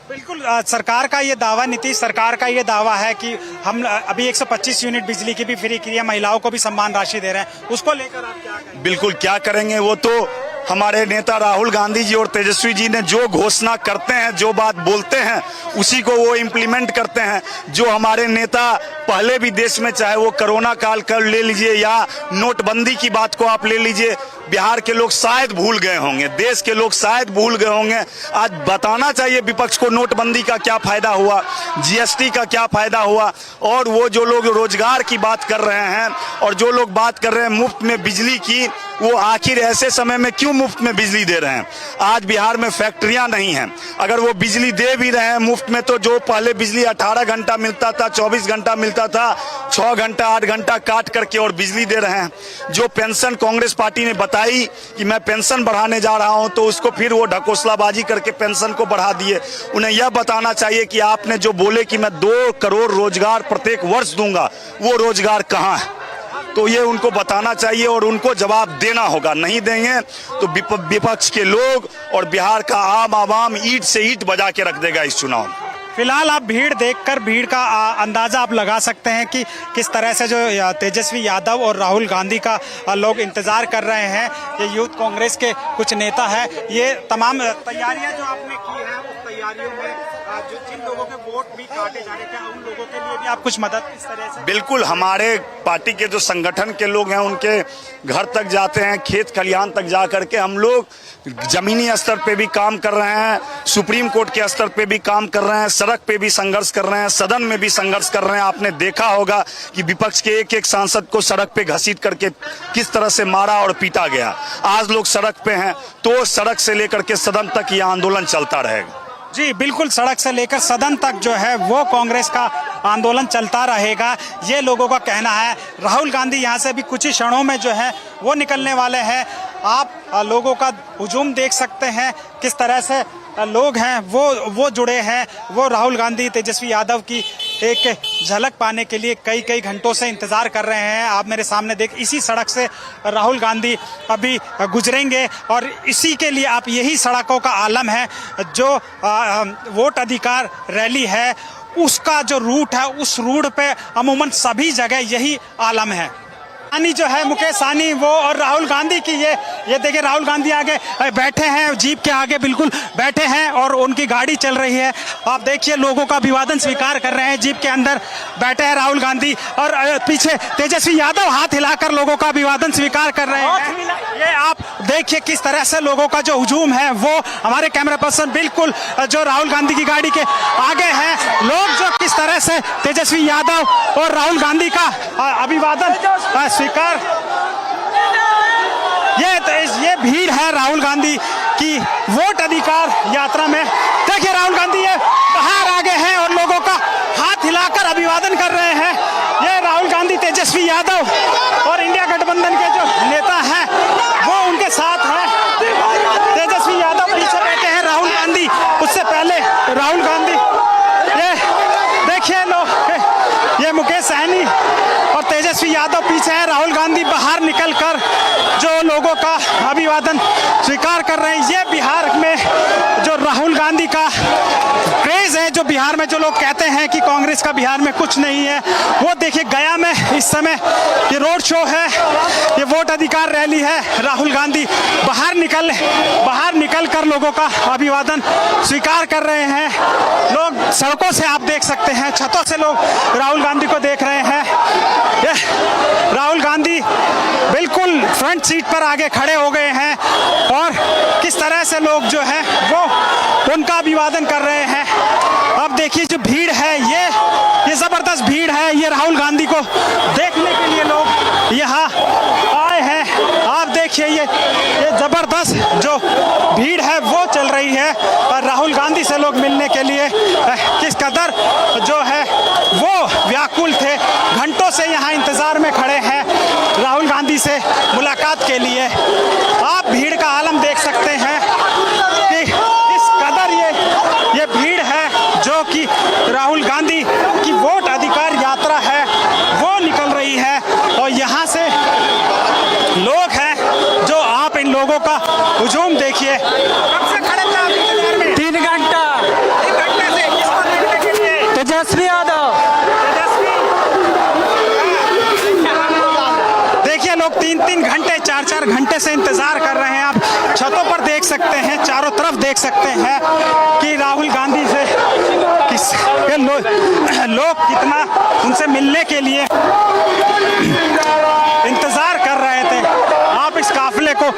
बिल्कुल, सरकार का ये दावा, नीतीश सरकार का ये दावा है कि हम अभी 125 यूनिट बिजली की भी फ्री की है, महिलाओं को भी सम्मान राशि दे रहे हैं। उसको लेकर आप क्या करेंगे? बिल्कुल, क्या करेंगे, वो तो हमारे नेता राहुल गांधी जी और तेजस्वी जी ने जो घोषणा करते हैं, जो बात बोलते हैं, उसी को वो इम्प्लीमेंट करते हैं। जो हमारे नेता पहले भी देश में, चाहे वो कोरोना काल कर ले लीजिए या नोटबंदी की बात को आप ले लीजिए, बिहार के लोग शायद भूल गए होंगे, देश के लोग शायद भूल गए होंगे। आज बताना चाहिए विपक्ष को नोटबंदी का क्या फायदा हुआ, जीएसटी का क्या फायदा हुआ, और वो जो लोग रोजगार की बात कर रहे हैं और जो लोग बात कर रहे हैं मुफ्त में बिजली की, वो आखिर ऐसे समय में क्यों मुफ्त में बिजली दे रहे हैं। आज बिहार में फैक्ट्रियां नहीं हैं, अगर वो बिजली दे भी रहे हैं मुफ्त में, तो जो पहले बिजली 18 घंटा मिलता था, 24 घंटा मिलता था, 6 घंटा 8 घंटा काट करके और बिजली दे रहे हैं। जो पेंशन कांग्रेस पार्टी ने बताई कि मैं पेंशन बढ़ाने जा रहा हूं, तो उसको फिर वो ढकोसलाबाजी करके पेंशन को बढ़ा दिए। उन्हें यह बताना चाहिए कि आपने जो बोले कि मैं 2 करोड़ रोजगार प्रत्येक वर्ष दूंगा, वो रोजगार कहां है, तो ये उनको बताना चाहिए और उनको जवाब देना होगा। नहीं देंगे तो विपक्ष के लोग और बिहार का आम आवाम ईंट से ईंट बजा के रख देगा इस चुनाव में। फिलहाल आप भीड़ देखकर भीड़ का अंदाजा आप लगा सकते हैं कि किस तरह से जो तेजस्वी यादव और राहुल गांधी का लोग इंतजार कर रहे हैं। ये यूथ कांग्रेस के कुछ नेता है, ये तमाम तैयारियां जो आपने की है उस तैयारियों में जो जिन लोगों के वोट भी काटे जा रहे थे उन लोगों के लिए भी आप कुछ मदद इस तरह से? बिल्कुल, हमारे पार्टी के जो संगठन के लोग हैं उनके घर तक जाते हैं, खेत खलिहान तक जा करके हम लोग जमीनी स्तर पे भी काम कर रहे हैं, सुप्रीम कोर्ट के स्तर पे भी काम कर रहे हैं, सड़क पे भी संघर्ष कर रहे हैं, सदन में भी संघर्ष कर रहे हैं। आपने देखा होगा कि विपक्ष के एक एक सांसद को सड़क पे घसीट करके किस तरह से मारा और पीटा गया। आज लोग सड़क पे हैं, तो सड़क से लेकर के सदन तक ये आंदोलन चलता रहेगा। जी बिल्कुल, सड़क से लेकर सदन तक जो है वो कांग्रेस का आंदोलन चलता रहेगा, ये लोगों का कहना है। राहुल गांधी यहाँ से भी कुछ ही क्षणों में जो है वो निकलने वाले हैं। आप लोगों का हुजूम देख सकते हैं, किस तरह से लोग हैं वो जुड़े हैं, वो राहुल गांधी तेजस्वी यादव की एक झलक पाने के लिए कई घंटों से इंतजार कर रहे हैं। आप मेरे सामने देख, इसी सड़क से राहुल गांधी अभी गुजरेंगे और इसी के लिए आप यही सड़कों का आलम है। जो वोट अधिकार रैली है उसका जो रूट है, उस रूट पे अमूमन सभी जगह यही आलम है। सानी जो है, मुकेश सानी, वो और राहुल गांधी की ये देखिए, राहुल गांधी आगे बैठे हैं, जीप के आगे बिल्कुल बैठे हैं और उनकी गाड़ी चल रही है। आप देखिए लोगों का अभिवादन स्वीकार कर रहे हैं, जीप के अंदर बैठे हैं राहुल गांधी और पीछे तेजस्वी यादव हाथ हिलाकर लोगों का अभिवादन स्वीकार कर रहे हैं। ये आप देखिए किस तरह से लोगों का जो हुजूम है वो हमारे कैमरा पर्सन बिल्कुल जो राहुल गांधी की गाड़ी के आगे है, लोग जो किस तरह से तेजस्वी यादव और राहुल गांधी का अभिवादन स्वीकार। ये भीड़ है राहुल गांधी की वोट अधिकार यात्रा में। देखिए राहुल गांधी ये बाहर आगे हैं और लोगों का हाथ हिलाकर अभिवादन कर रहे हैं। ये राहुल गांधी, तेजस्वी यादव और इंडिया गठबंधन के जो नेता हैं वो उनके साथ हैं। तेजस्वी यादव पीछे बैठे हैं, राहुल गांधी उससे पहले। राहुल गांधी, ये देखिए लोग, ये मुकेश सहनी और तेजस्वी यादव पीछे है, राहुल गांधी बाहर निकलकर जो लोगों का अभिवादन स्वीकार कर रहे हैं। ये बिहार में जो राहुल गांधी का क्रेज है, जो बिहार में जो लोग कहते हैं कि कांग्रेस का बिहार में कुछ नहीं है, वो देखिए गया में इस समय ये रोड शो है, ये वोट अधिकार रैली है। राहुल गांधी बाहर निकल कर लोगों का अभिवादन स्वीकार कर रहे हैं। लोग सड़कों से आप देख सकते हैं, छतों से लोग राहुल गांधी को देख रहे हैं। राहुल गांधी बिल्कुल फ्रंट सीट पर आगे खड़े हो गए हैं और किस तरह से लोग जो है वो उनका अभिवादन कर रहे हैं। अब देखिए जो भीड़ है, ये जबरदस्त भीड़ है। ये राहुल गांधी को देखने के लिए लोग यहाँ आए हैं। आप देखिए ये जबरदस्त जो भीड़ है वो चल रही है और राहुल गांधी से लोग मिलने के लिए किस कदर जो है वो व्याकुल थे, घंटों से यहाँ इंतजार में खड़े हैं राहुल गांधी से मुलाकात के लिए। आप भीड़ का आलम देख सकते हैं कि इस कदर ये भीड़ है जो कि राहुल गांधी की वोट अधिकार यात्रा है वो निकल रही है। और यहाँ से लोग हैं जो आप इन लोगों का हुजूम देखिए। कब से खड़े थे आप इंतजार में? 3 घंटा। 3 घंटे से किसको देखने के लिए? तेजस्वी यादव। देखिए लोग 3-3 घंटे 4-4 घंटे से इंतजार कर रहे हैं। आप छतों पर देख सकते हैं, चारों तरफ देख सकते हैं कि राहुल गांधी से लोग कितना उनसे मिलने के लिए इंतजार कर रहे थे। आप इस काफिले को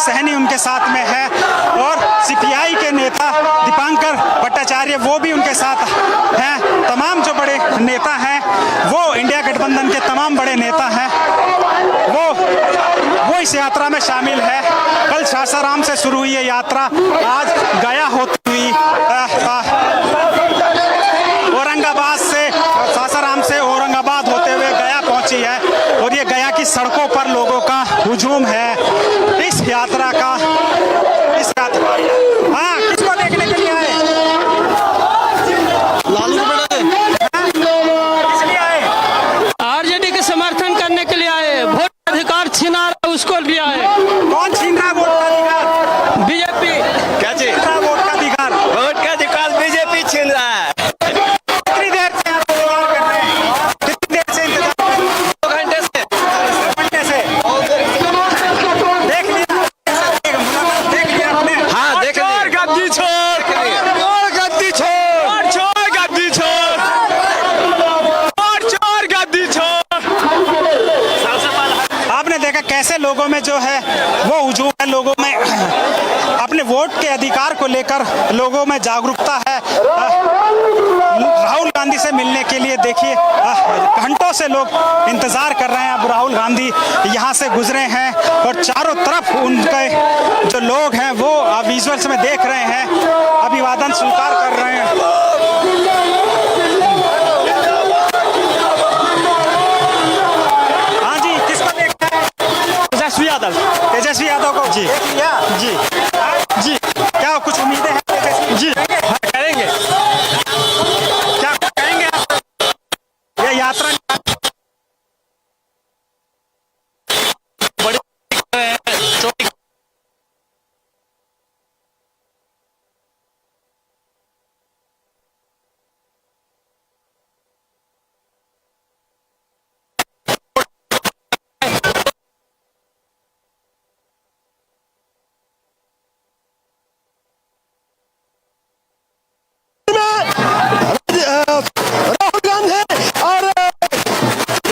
सहनी उनके साथ में है और सीपीआई के नेता दीपांकर भट्टाचार्य वो भी उनके साथ हैं। तमाम जो बड़े नेता हैं वो इंडिया गठबंधन के तमाम बड़े नेता हैं वो इस यात्रा में शामिल है। कल सासाराम से शुरू हुई ये यात्रा आज गया होती हुई औरंगाबाद से सासाराम से औरंगाबाद होते हुए गया पहुंची है और ये गया की सड़कों पर लोगों का हुजूम है इस यात्रा का। हाँ, किसको देखने के लिए आए? लालू किस लिए आए? आरजेडी के समर्थन करने के लिए आए। वोट अधिकार छीना रहा उसको भी आए। कौन छीन रहा है वोट का अधिकार? बीजेपी। क्या छीन रहा है वोट का अधिकार? वोट का अधिकार बीजेपी छीन रहा है। कितनी देर से आप इंतजार कर रहे हैं? कितनी देर से इंतजार कर रहे हैं? 2 घंटे से। देख लिया आपने? हाँ, देख लिया। गद्दी छोड़, गद्दी छोड़, छोड़ गद्दी छोड़, छोड़ गद्दी छोड़। आपने देखा कैसे लोगों में जो है वो हुजूम है, लोगों में अपने वोट के अधिकार को लेकर लोगों में जागरूकता है। राहुल गांधी से मिलने के लिए देखिए घंटों से लोग इंतजार कर रहे हैं। अब राहुल गांधी यहाँ से गुजरे हैं और चारों तरफ उनके जो लोग हैं वो विजुअल्स में देख रहे हैं, अभिवादन स्वीकार कर रहे हैं। हाँ जी, किसको देखना है? तेजस्वी यादव। तेजस्वी यादव को जी जी जी। क्या कुछ उम्मीदें हैं तेजस्वी जी? हाँ, करेंगे। क्या कहेंगे आप? ये यात्रा राहुल गांधी और जो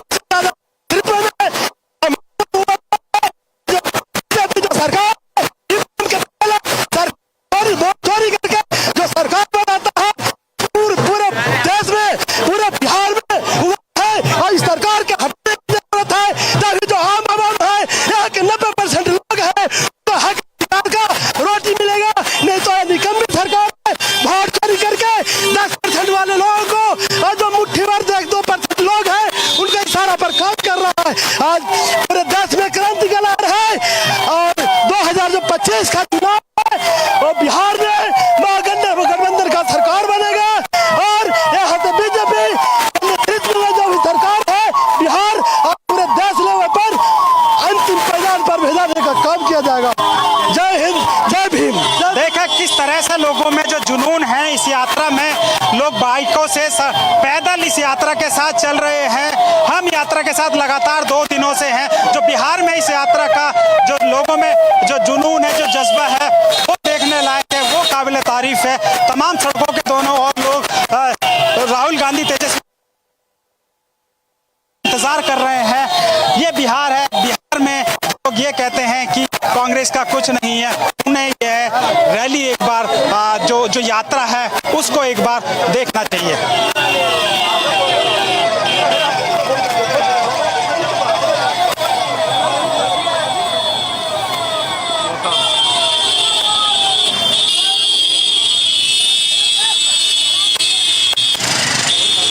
सरकार चोरी करके जो सरकार बनाता है पूरे देश में, पूरे बिहार में हुआ है और इस सरकार के हटने की जरूरत है ताकि जो आम आवाम है, यहाँ के 90% लोग हैं तो हक अधिकार का रोटी मिलेगा। नहीं तो निकम्मी सरकार है वोट चोरी करके 10% वाले लोगों को और जो मुट्ठी भर 1-2% लोग हैं उनका इशारा पर काम कर रहा है। आज पूरे देश में क्रांति का लहर है और 2025 का चुनाव है और बिहार में गठबंधन का सरकार बनेगा और यहाँ से बीजेपी नेतृत्व में जो सरकार है बिहार और पूरे देश लेवल पर अंतिम पैदान पर भेजाने का काम किया जाएगा। जय हिंद, जय भीम। देखा किस तरह से लोगों में जो जुनून है इस यात्रा में, लोग बाइकों से पैदल इस यात्रा के साथ चल रहे हैं। हम यात्रा के साथ लगातार 2 दिनों से हैं। जो बिहार में इस यात्रा का जो लोगों में जो जुनून है, जो जज्बा है वो देखने लायक है, वो काबिल तारीफ है। तमाम सड़कों के दोनों और लोग राहुल गांधी तेजस्वी इंतजार कर रहे हैं। ये बिहार है, बिहार में लोग ये कहते हैं कि कांग्रेस का कुछ नहीं है। उन्हें यह रैली एक बार जो यात्रा है उसको एक बार देखना चाहिए।